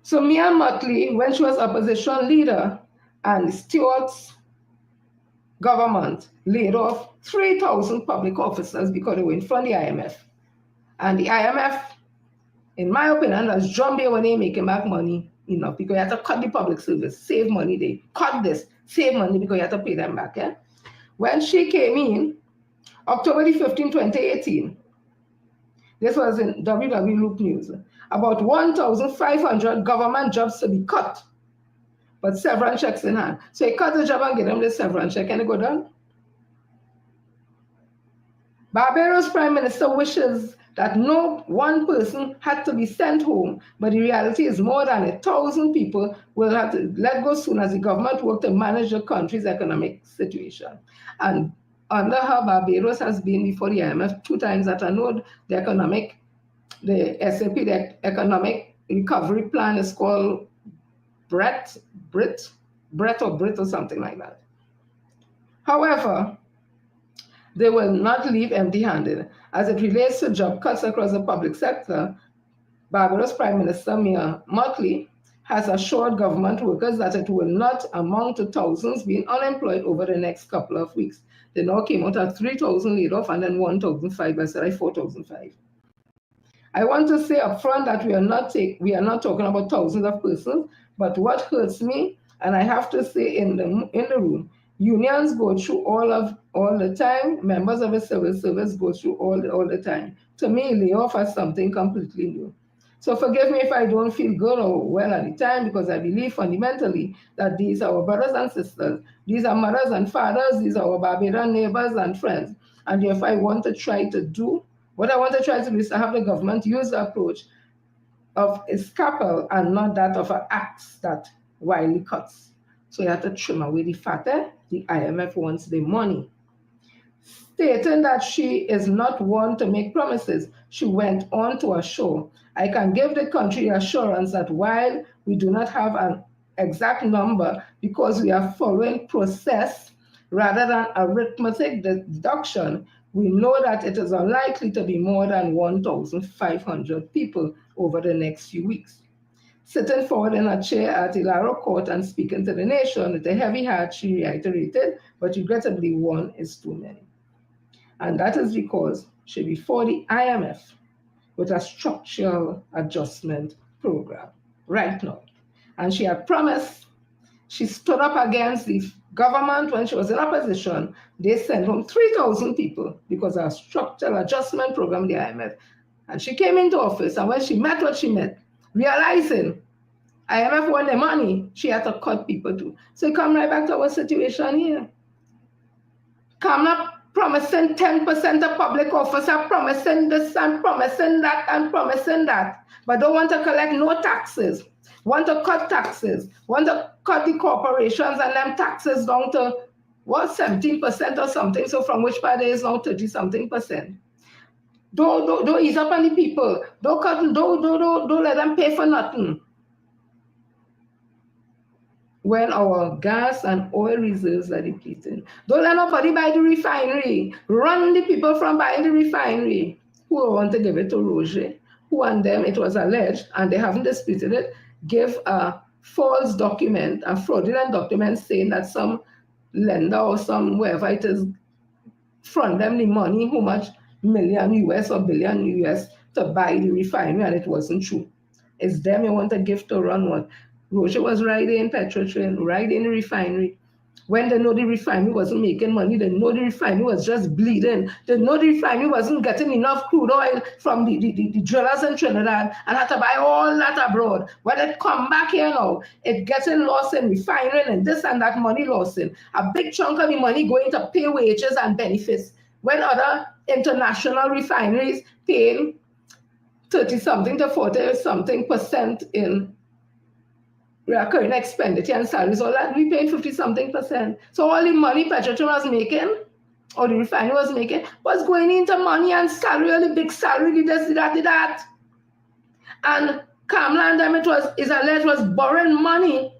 So Mia Mottley, when she was opposition leader, and Stewart's government laid off 3,000 public officers because they were in front of the IMF. And the IMF, in my opinion, was jumping when they making back money enough because you have to cut the public service, save money. They cut this, save money because you have to pay them back. Yeah? When she came in, October 15, 2018, this was in WW Loop News, about 1,500 government jobs to be cut, but severance checks in hand. So you cut the job and get them the severance check and they go down. Barbados Prime Minister wishes that no one person had to be sent home, but the reality is more than 1,000 people will have to let go soon as the government work to manage the country's economic situation. And under her, Barbados has been before the IMF 2 times that I know the SAP, the Economic Recovery Plan is called Brett or something like that. However, they will not leave empty-handed. As it relates to job cuts across the public sector, Barbados Prime Minister Mia Mottley has assured government workers that it will not amount to thousands being unemployed over the next couple of weeks. They now came out at 3,000 laid off and then 1,005, I said 4,005. I want to say up front that we are not talking about thousands of persons, but what hurts me, and I have to say in the room, unions go through all the time, members of the civil service go through all the time. To me, layoff is something completely new. So forgive me if I don't feel good or well at the time, because I believe fundamentally that these are our brothers and sisters. These are mothers and fathers. These are our Barbadian neighbors and friends. And if I want to try to do, what I want to try to do is to have the government use the approach of a scalpel and not that of an axe that wildly cuts. So you have to trim away the fat. The IMF wants the money. Stating that she is not one to make promises, she went on to assure, I can give the country assurance that while we do not have an exact number because we are following process rather than arithmetic deduction, we know that it is unlikely to be more than 1,500 people over the next few weeks. Sitting forward in her chair at Ilaro Court and speaking to the nation with a heavy heart, she reiterated, but regrettably, one is too many. And that is because she before the IMF with a structural adjustment program right now. And she had promised, she stood up against the government when she was in opposition. They sent home 3,000 people because of a structural adjustment program, the IMF. And she came into office, and when she met what she met, realizing IMF won the money, she had to cut people too. So come right back to our situation here. Come up promising 10% of public officer, promising this and promising that and promising that, but don't want to collect no taxes, want to cut taxes, want to cut the corporations and them taxes down to, what, 17% or something, so from which part there is now 30-something%. Don't ease up on the people, don't let them pay for nothing. When our gas and oil reserves are depleting. Don't let nobody buy the refinery. Run the people from buying the refinery. Who want to give it to Roger? Who and them, it was alleged, and they haven't disputed it, give a false document, a fraudulent document saying that some lender or some wherever it is front them the money, how much million US or billion US to buy the refinery, and it wasn't true. It's them you want to give to run one. Roger was riding Petrotrain, riding the refinery. When they know the refinery wasn't making money, they know the refinery was just bleeding. They know the refinery wasn't getting enough crude oil from the drillers in Trinidad and had to buy all that abroad. When it come back here now, it getting lost in refinery and this and that money lost in. A big chunk of the money going to pay wages and benefits. When other international refineries paying 30-something to 40-something% in recurring expenditure and salaries, all that, we paid 50-something%. So all the money Petrotrain was making, or the refinery was making, was going into money and salary, all the big salary, the this, the that. And Kamla and them, is alleged was borrowing money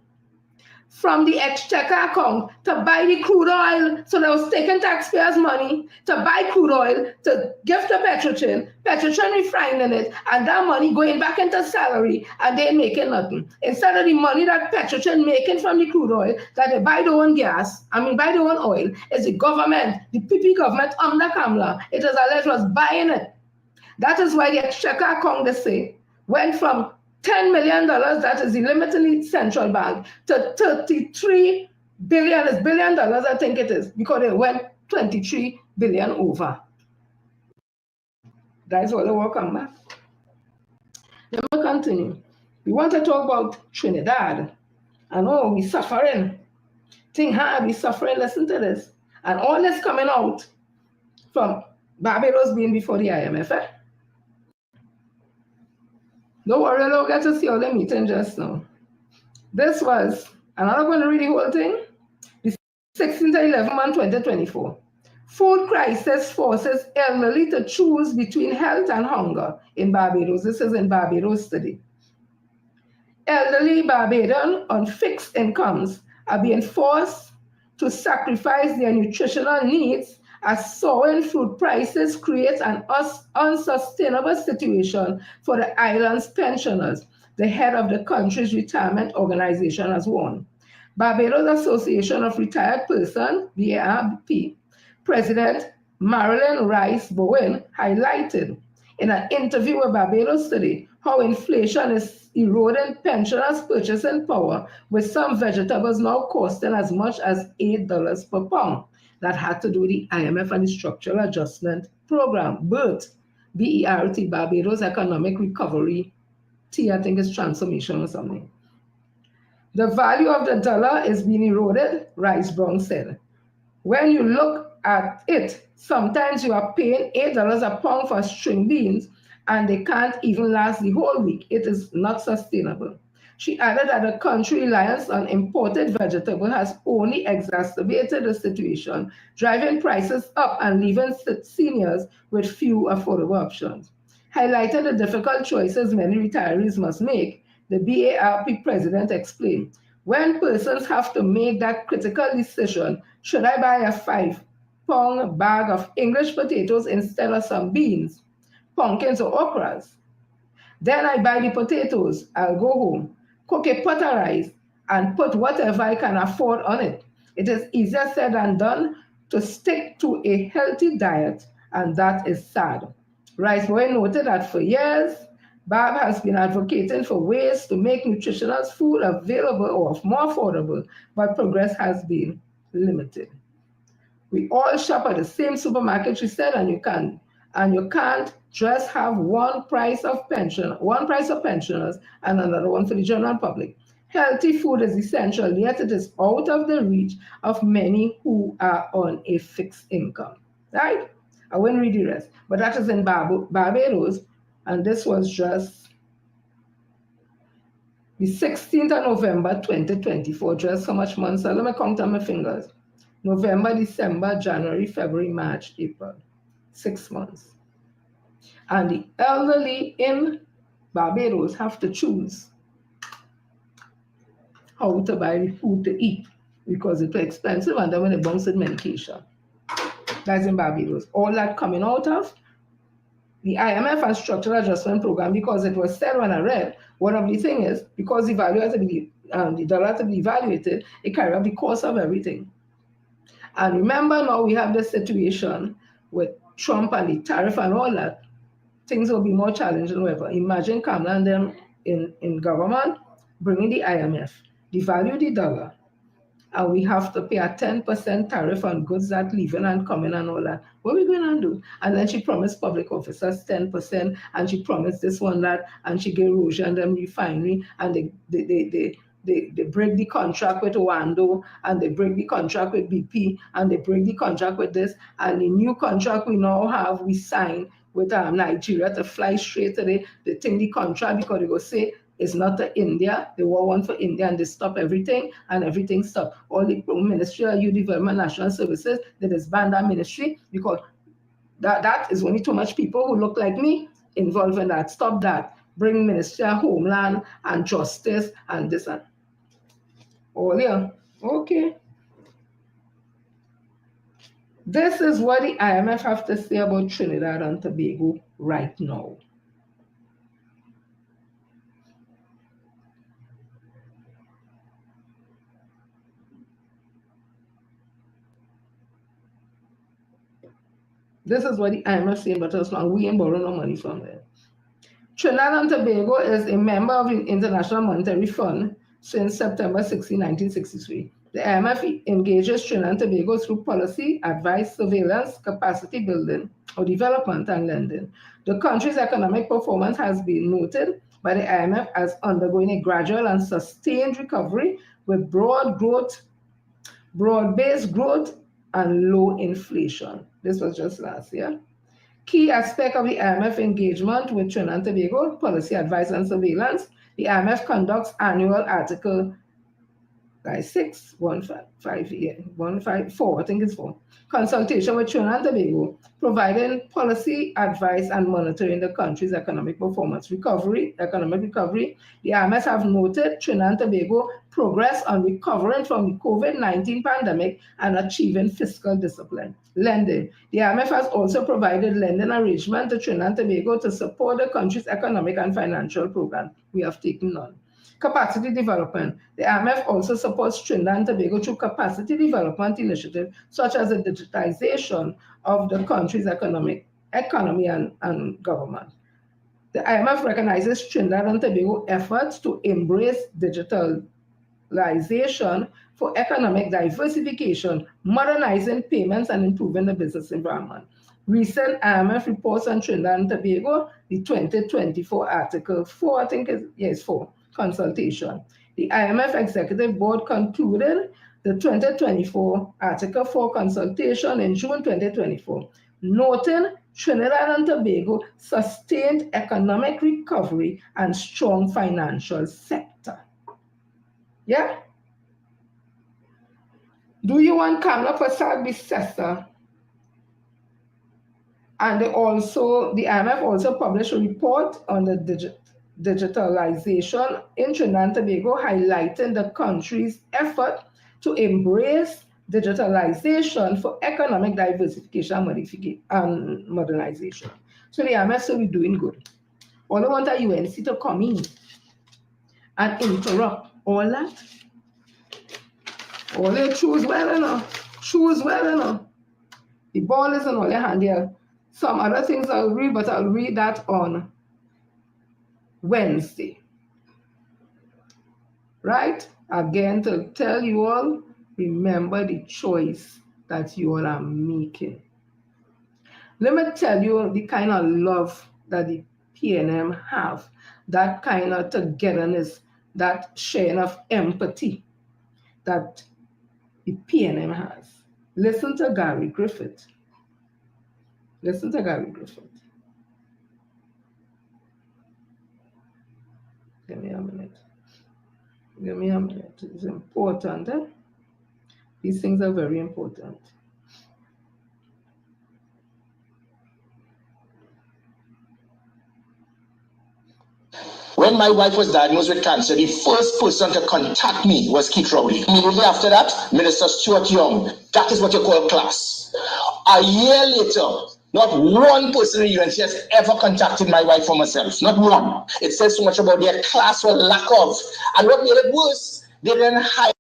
from the exchequer account to buy the crude oil. So they was taking taxpayers' money to buy crude oil, to give to Petrotrain refining it, and that money going back into salary, and they making nothing. Instead of the money that Petrotrain making from the crude oil, that they buy their own buy their own oil, is the government, the PP government under Kamla, it is alleged was buying it. That is why the exchequer account, they say, went from $10 million, that is the limited central bank, to $33 billion, I think it is, because they went 23 billion over. That's what they will come back. Then we'll continue. We want to talk about Trinidad. And oh, we suffering. Think hard, we suffering, listen to this. And all this coming out from Barbados being before the IMF, eh? Don't worry, we'll get to see all the meeting just now. This was, and I'm not going to read the whole thing, the 16/11/2024. Food crisis forces elderly to choose between health and hunger in Barbados. This is in Barbados today. Elderly Barbadians on fixed incomes are being forced to sacrifice their nutritional needs as soaring food prices create an unsustainable situation for the island's pensioners, the head of the country's retirement organization has warned. Barbados Association of Retired Persons, BARP, President Marilyn Rice Bowen highlighted in an interview with Barbados today how inflation is eroding pensioners' purchasing power, with some vegetables now costing as much as $8 per pound. That had to do with the IMF and the Structural Adjustment Program, BERT, B-E-R-T, Barbados Economic Recovery, T, I think it's transformation or something. The value of the dollar is being eroded, Rice Brown said. When you look at it, sometimes you are paying $8 a pound for string beans, and they can't even last the whole week. It is not sustainable. She added that the country's reliance on imported vegetables has only exacerbated the situation, driving prices up and leaving seniors with few affordable options. Highlighting the difficult choices many retirees must make, the BARP president explained, when persons have to make that critical decision, should I buy a 5-pound bag of English potatoes instead of some beans, pumpkins or okras? Then I buy the potatoes, I'll go home, cook a pot of rice, and put whatever I can afford on it. It is easier said than done to stick to a healthy diet, and that is sad. Rice Boy noted that for years, Barb has been advocating for ways to make nutritious food available or more affordable, but progress has been limited. We all shop at the same supermarket, she said, and you can't just have one price of pensioners and another one for the general public. Healthy food is essential, yet it is out of the reach of many who are on a fixed income. Right? I won't read the rest, but that is in Barbados, and this was just the 16th of November 2024. Just how much months? So let me count on my fingers. November, December, January, February, March, April. 6 months. And the elderly in Barbados have to choose how to buy the food to eat because it's too expensive, and then when they bounce with medication. That's in Barbados. All that coming out of the IMF and structural adjustment program, because it was said when I read, one of the things is because the value has to be, the dollar has to be evaluated, it carries up the cost of everything. And remember now we have this situation with Trump and the tariff and all that. Things will be more challenging than ever. Imagine Kamala and them in government bringing the IMF, devalue the dollar, and we have to pay a 10% tariff on goods that leaving and coming and all that. What are we going to do? And then she promised public officers 10%, and she promised this one, that, and she gave Roja and them refinery, and they break the contract with Wando, and they break the contract with BP, and they break the contract with this, and the new contract we now have, we signed with Nigeria to fly straight to the contract, because they go say, it's not to India. They want one for India, and they stop everything, and everything stopped. All the Ministry of Youth Development, National Services, they disband that ministry because that is only too much people who look like me involved in that. Stop that. Bring Ministry of Homeland and Justice and this and all. Yeah, okay. This is what the IMF have to say about Trinidad and Tobago right now. This is what the IMF saying about us, and we ain't borrowing no money from them. Trinidad and Tobago is a member of the International Monetary Fund since September 16, 1963. The IMF engages Trinidad and Tobago through policy, advice, surveillance, capacity building, or development and lending. The country's economic performance has been noted by the IMF as undergoing a gradual and sustained recovery with broad-based growth and low inflation. This was just last year. Key aspect of the IMF engagement with Trinidad and Tobago, policy advice and surveillance. The IMF conducts annual Article 154, I think it's 4, consultation with Trinidad and Tobago, providing policy advice and monitoring the country's economic performance economic recovery. The IMF have noted Trinidad and Tobago progress on recovering from the COVID-19 pandemic and achieving fiscal discipline. Lending. The IMF has also provided lending arrangement to Trinidad and Tobago to support the country's economic and financial program. We have taken none. Capacity development. The IMF also supports Trinidad and Tobago through capacity development initiatives such as the digitization of the country's economy and government. The IMF recognizes Trinidad and Tobago efforts to embrace digitalization for economic diversification, modernizing payments and improving the business environment. Recent IMF reports on Trinidad and Tobago, the 2024 Article 4, I think it's 4, consultation. The IMF Executive Board concluded the 2024 Article 4 consultation in June 2024, noting Trinidad and Tobago sustained economic recovery and strong financial sector. Yeah? Do you want Kamla Prasad-Bissessar? And the IMF also published a report on the digitalization in Trinidad and Tobago, highlighting the country's effort to embrace digitalization for economic diversification and modernization. So the IMF said we're doing good. All I want the UNC to come in and interrupt all that. All they choose well enough. Choose well enough. The ball is in all your hand here. Some other things I'll read, but I'll read that on Wednesday. Right? Again, to tell you all, remember the choice that you all are making. Let me tell you the kind of love that the PNM have, that kind of togetherness, that sharing of empathy that the PNM has. Listen to Gary Griffith. Listen to Gary Griffith. Give me a minute. Give me a minute. It's important. Eh? These things are very important. When my wife was diagnosed with cancer, the first person to contact me was Keith Rowley. Immediately after that, Minister Stuart Young. That is what you call class. A year later, not one person in the UNC has ever contacted my wife for myself. Not one. It says so much about their class or lack of. And what made it worse, they didn't hire.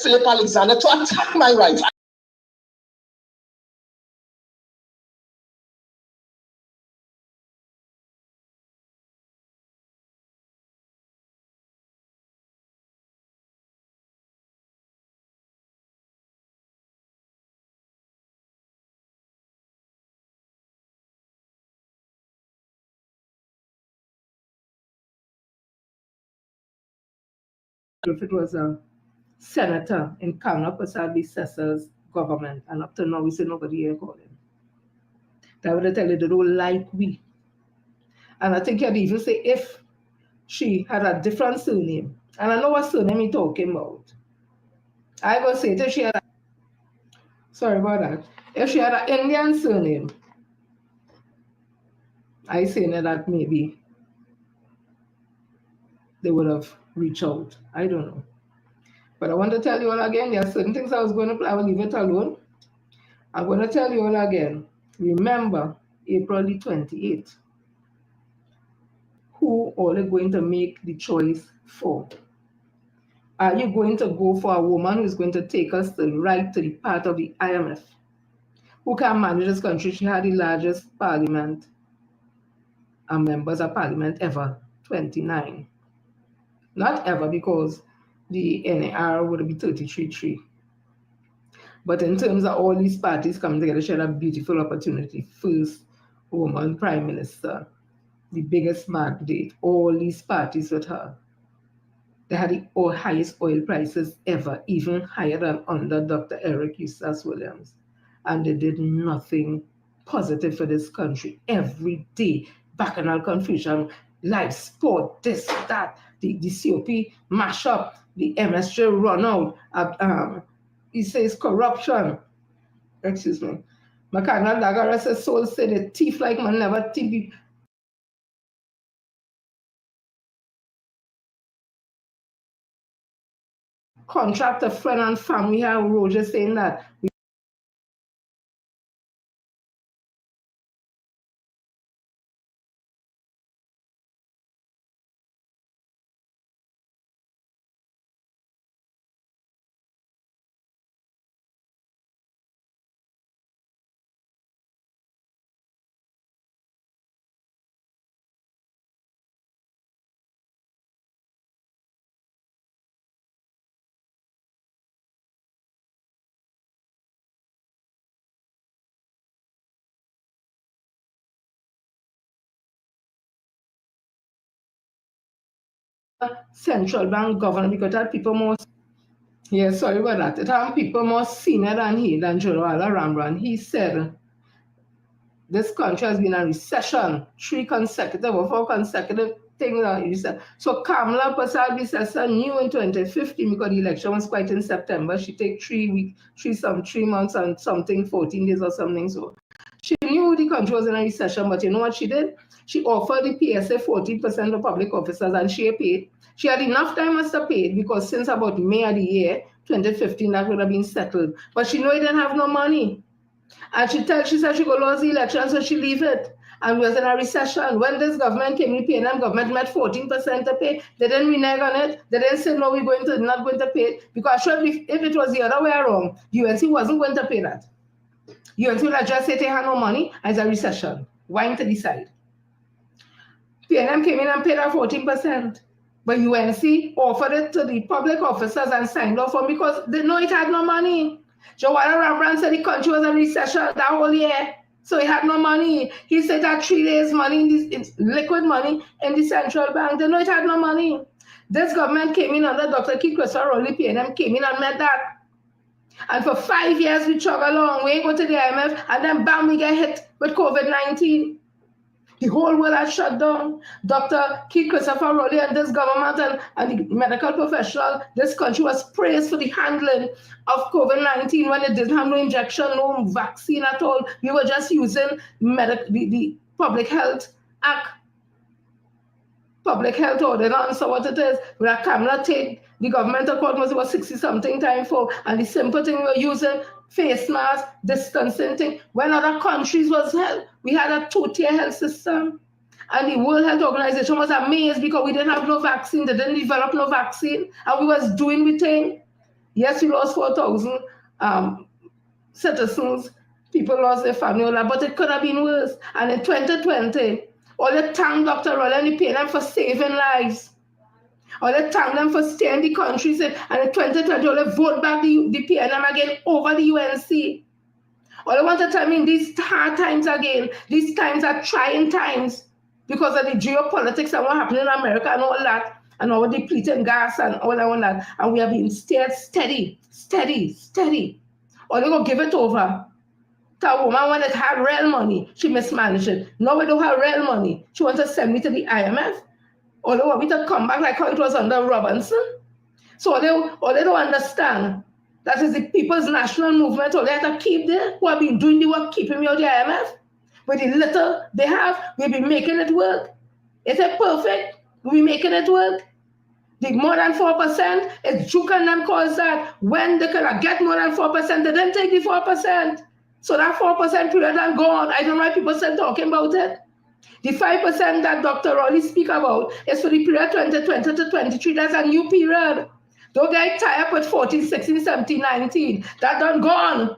Philip Alexander to attack my wife. Griffith was a senator in Kamla Prasad-Bissessar's government, and up to now we say nobody here called him. That would tell you they don't like we. And I think you'd even say if she had a different surname, and I know what surname you're talking about. I would say if she had sorry about that. If she had an Indian surname, I say that maybe they would have reached out. I don't know. But I want to tell you all again, there are certain things I was going to play. I will leave it alone. I'm going to tell you all again. Remember, April the 28th. Who all are going to make the choice for? Are you going to go for a woman who is going to take us right to the part of the IMF? Who can manage this country? She had the largest parliament and members of parliament ever, 29. Not ever, because the NAR would be 33-3. But in terms of all these parties coming together, she had a beautiful opportunity. First woman prime minister, the biggest mandate, all these parties with her. They had the highest oil prices ever, even higher than under Dr. Eric Eustace Williams. And they did nothing positive for this country. Every day, bacchanal confusion, live sport, this, that, the COP mash up, the MSJ run out, he says corruption. Excuse me. Makana Dagara says, soul said a thief like man never thief. Contractor, friend and family have Roger saying that. central bank governor because that people more. Yeah, sorry about that. It had people more senior than General Ramran. He said this country has been in a recession, 4 consecutive things. So Kamala Persad knew in 2015 because the election was quite in September. She take 3 months and something, 14 days or something. So she knew the country was in a recession, but you know what she did? She offered the PSA 40% of public officers and she paid. She had enough time as to pay because since about May of the year 2015, that would have been settled. But she knew it didn't have no money. And she said she could lose the election, so she leave it. And we was in a recession. When this government came, the PNM government met 14% to pay. They didn't renege on it. They didn't say, no, we're not going to pay. Because if it was the other way around, UNC wasn't going to pay that. UNC would have just said they had no money as a recession. Why to decide? PNM came in and paid her 14%. But UNC offered it to the public officers and signed off on because they know it had no money. Jawara Ramran said the country was in recession that whole year, so he had no money. He said that 3 days money, in liquid money in the central bank. They know it had no money. This government came in under Dr. Keith Christopher Rowley, PNM came in and met that. And for 5 years we chug along, we ain't go to the IMF, and then bam, we get hit with COVID-19. The whole world had shut down. Dr. Keith Christopher Rowley and this government and the medical professional, this country was praised for the handling of COVID-19 when it didn't have no injection, no vaccine at all. We were just using the Public Health Act, Public Health Ordinance, or what it is. We had Kamala take the government of court was about 60-something time for, and the simple thing we were using, face mask, distancing thing. When other countries was held, we had a 2-tier health system. And the World Health Organization was amazed because we didn't have no vaccine, they didn't develop no vaccine, and we was doing the thing. Yes, we lost 4,000 citizens, people lost their family, but it could have been worse. And in 2020, all the thank Dr. Rowley and the PNM for saving lives. All they thank them for staying in the country, and in 2020, all they vote back the PNM again over the UNC. All I want to tell me in these hard times again, these times are trying times because of the geopolitics and what happened in America and all that, and all the depleting gas and all that, and we have been steered steady. Or they go give it over to a woman when it had real money. She mismanaged it. Now we don't have real money. She wants to send me to the IMF. Or they want me to come back like how it was under Robinson. So they don't understand that is the people's national movement, or they have to keep there, who have been doing the work, keeping me out the IMF. With the little they have, we've been making it work. Is it perfect? We're making it work. The more than 4%, it's Juke and them cause that when they could get more than 4%, they didn't take the 4%. So that 4% period is gone. I don't know why people still talking about it. The 5% that Dr. Rowley speak about is for the period 2020 to 23. That's a new period. Don't get tied up with 14, 16, 17, 19. That done gone.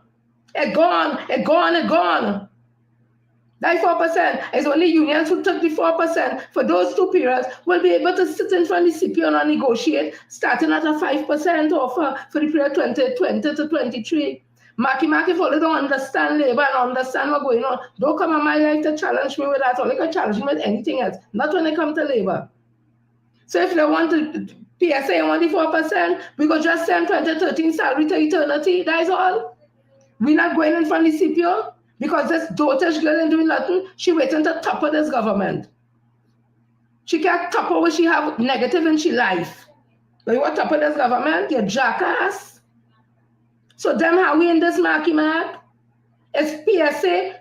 It gone. That 4% is only unions who took the 4% for those 2 periods will be able to sit in front of the CPO and negotiate starting at a 5% offer for the period 2020 to 23. Maki, if all they don't understand labor and understand what's going on, don't come in my life to challenge me with that, or they can challenge me with anything else, not when they come to labor. So if they want to PSA want the 4%, we go just send 2013 salary to eternity, that is all. We're not going in front of the CPO because this dotage girl ain't doing nothing. She waiting to topple this government. She can't topple what she have negative in she life. But you want to topple this government, you jackass. So them how we in this marky mark? It's PSA,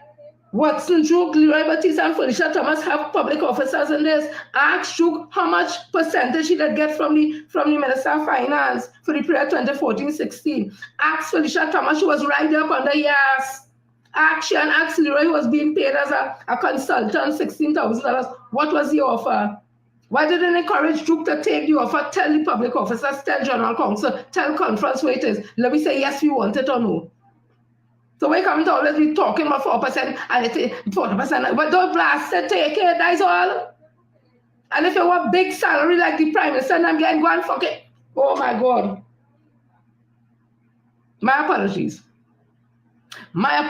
Watson, Duke, Leroy Batiste, and Felicia Thomas have public officers in this. Ask Duke how much percentage she did get from the Minister of Finance for the period 2014-16. Ask Felicia Thomas, she was right there up under years. Ask Leroy, who was being paid as a consultant, $16,000. What was the offer? Why didn't they encourage Duke to take the offer, tell the public officers, tell General Counsel, tell conference where it is? Let me say yes, we want it or no. So we come to always be talking about 4% and it's 40%, but don't blast it, take it, that's all. And if you want big salary like the Prime Minister, I'm getting one fuck it. Oh my God. My apologies. I'm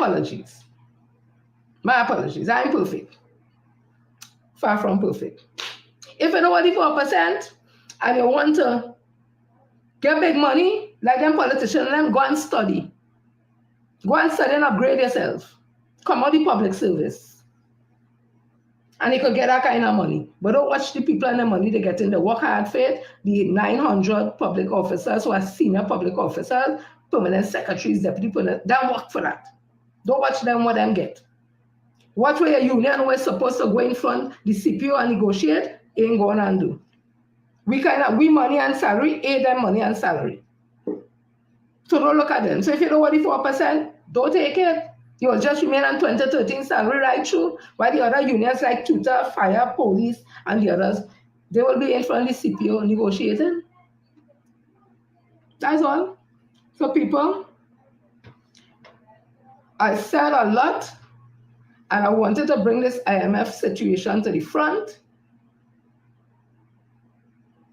perfect. Far from perfect. If you know what the 4%, and you want to get big money, like them politicians, them go and study. Go and study and upgrade yourself. Come out the public service. And you could get that kind of money. But don't watch the people and the money they get in. They work hard for it. The 900 public officers who are senior public officers, permanent secretaries, deputy permanent, they work for that. Don't watch them what them get. What way a union was supposed to go in front, the CPO and negotiate, ain't going and do. We money and salary, aid them money and salary. So don't look at them. So if you don't want the 4%, don't take it. You'll just remain on 2013 salary right through, while the other unions like tutor, fire, police, and the others, they will be in front of the CPO negotiating. That's all. So people, I said a lot, and I wanted to bring this IMF situation to the front.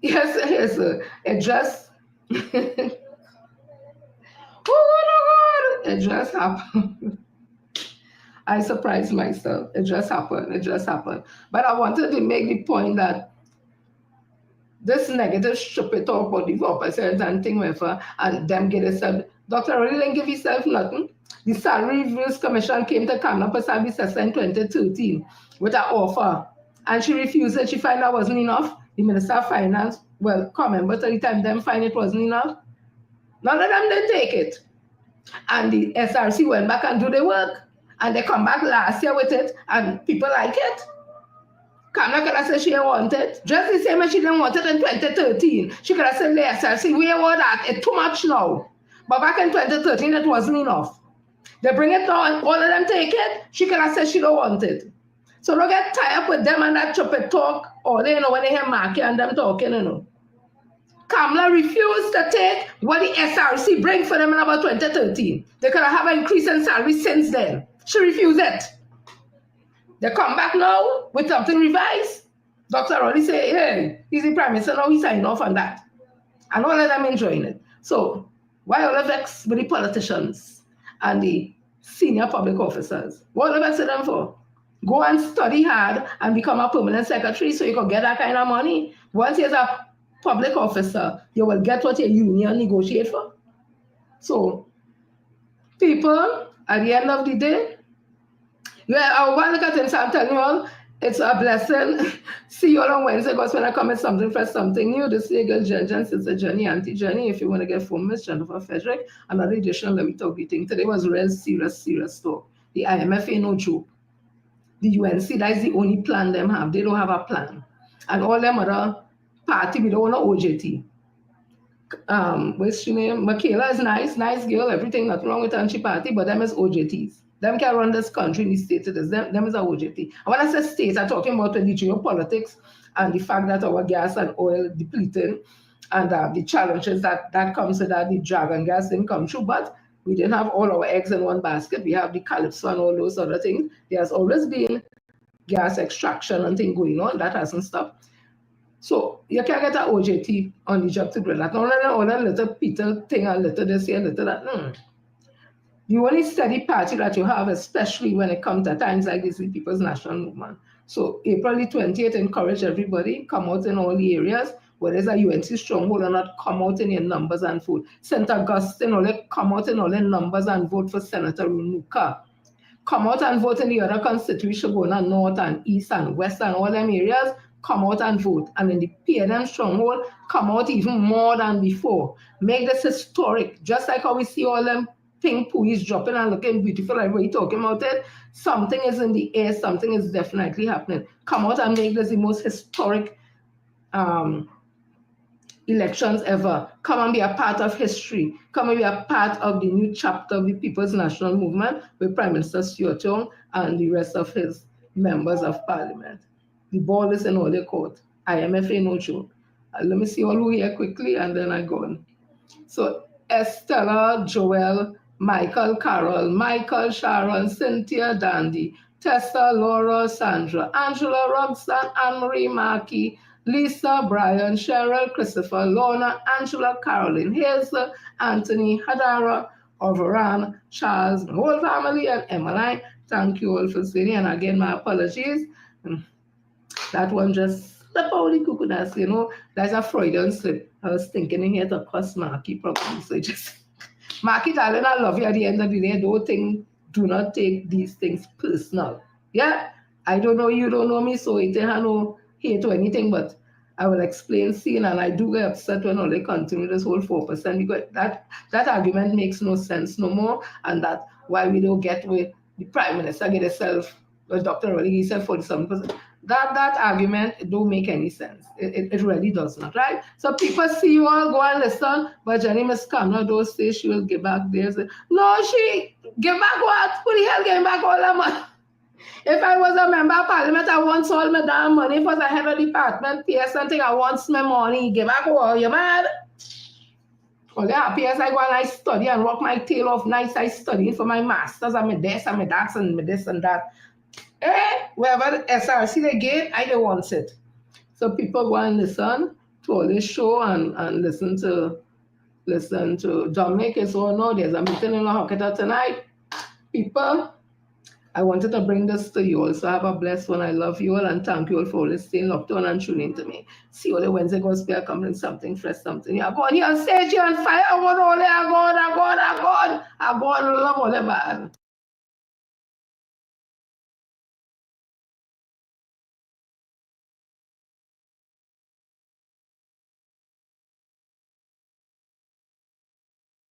Yes, it just, it just happened. I surprised myself. It just happened. But I wanted to make the point that this negative stupid talk about the 4% and thing whatever, and them get itself, Dr. really didn't give himself nothing. The Salary Reviews Commission came to Canada Service in 2013 with an offer, and she refused it. She found that wasn't enough. The Minister of Finance, well, comment, but at the time them find it wasn't enough. None of them didn't take it. And the SRC went back and do the work. And they come back last year with it, and people like it. Kamala could have said she didn't want it. Just the same as she didn't want it in 2013. She could have said, the SRC, we want that. It's too much now. But back in 2013, it wasn't enough. They bring it now, and all of them take it. She could have said she don't want it. So don't get tied up with them and that stupid talk, or they, when they hear Marky and them talking, Kamala refused to take what the SRC bring for them in about 2013. They could have an increase in salary since then. She refused it. They come back now with something revised. Dr. Roddy say, hey, he's the Prime Minister now, he's signing off on that. And all of them enjoying it. So why all of vex with the politicians and the senior public officers? What all of vex with them for? Go and study hard and become a permanent secretary so you can get that kind of money. Once you're a public officer, you will get what your union negotiate for. So people, at the end of the day, I want to look at things. I'm telling you all, it's a blessing. See you all on Wednesday, because when I come with something fresh, something new, this is girl Jen, it's a journey, anti-journey. If you want to get from Miss Jennifer Frederick, another edition of We Talk D Ting. Today was real serious talk. The IMF ain't no joke. The UNC, that is the only plan them have. They don't have a plan. And all them other party, we don't want to OJT. What's her name? Michaela is nice girl, everything, nothing wrong with her, and she party, but them is OJTs. Them can run this country in the state it is. Them is a OJT. And when I say state, I'm talking about the geopolitics and the fact that our gas and oil depleting, and the challenges that comes with that. The dragon gas didn't come true, but we didn't have all our eggs in one basket. We have the Calypso and all those other things. There has always been gas extraction and thing going on. That hasn't stopped. So you can get an OJT on the job to do that. Not all that little Peter thing and little this here, little that. The only steady party that you have, especially when it comes to times like this, is the People's National Movement. So April the 28th, encourage everybody, come out in all the areas where there's a UNC stronghold and not come out in your numbers and vote. St. Augustine, only come out in all their numbers and vote for Senator Runuka. Come out and vote in the other constitution going on north and east and west and all them areas. Come out and vote. And in the PNM stronghold, come out even more than before. Make this historic, just like how we see all them pink pooies dropping and looking beautiful, like we're talking about it. Something is in the air, something is definitely happening. Come out and make this the most historic elections ever. Come and be a part of history. Come and be a part of the new chapter of the People's National Movement with Prime Minister Stuart Young and the rest of his members of Parliament. The ball is in all the court. IMF ain't no joke. Let me see all who here quickly and then I go on. So Estella, Joel, Michael, Carol, Michael, Sharon, Cynthia, Dandy, Tessa, Laura, Sandra, Angela, Roxanne, Anne-Marie, Marky, Lisa, Brian, Cheryl, Christopher, Lorna, Angela, Caroline, Hazel, Anthony, Hadara, Overan, Charles, the whole family, and Emmeline. Thank you all for sitting. And again, my apologies. That one just the Pauli Kukunas, you know, that's a Freudian slip. I was thinking in here to cuss Marky probably. So just Marky, darling, I love you at the end of the day. Do not take these things personal. Yeah? I don't know, you don't know me, so it ain't no hate or anything, but I will explain soon, and I do get upset when all they continue this whole 4% because that argument makes no sense no more, and that why we don't get with the Prime Minister get himself, Dr. Rodriguez said 47%. That argument, it don't make any sense. It really does not, right? So people see you all go and listen, but Jenny Miss Kamala don't say she will give back theirs. No, she give back what? Who the hell gave back all that money? If I was a member of parliament, I want all my damn money. If I was a head of department, PS something, I want my money. Give back all. You mad? Well, yeah, PS I go and I study and work my tail off nights. I study for my masters and my this and my that and my this and that. Wherever the SRC they get, I don't want it. So people go and listen to all this show and listen to Dominic. So no, there's a meeting in La Hocketa tonight. People, I wanted to bring this to you all. So have a blessed one. I love you all and thank you all for always staying locked on and tuning to me. See you all the Wednesday gospel. I come in something fresh, something. Yeah, go on here and stage you on fire. I go on, love all the man.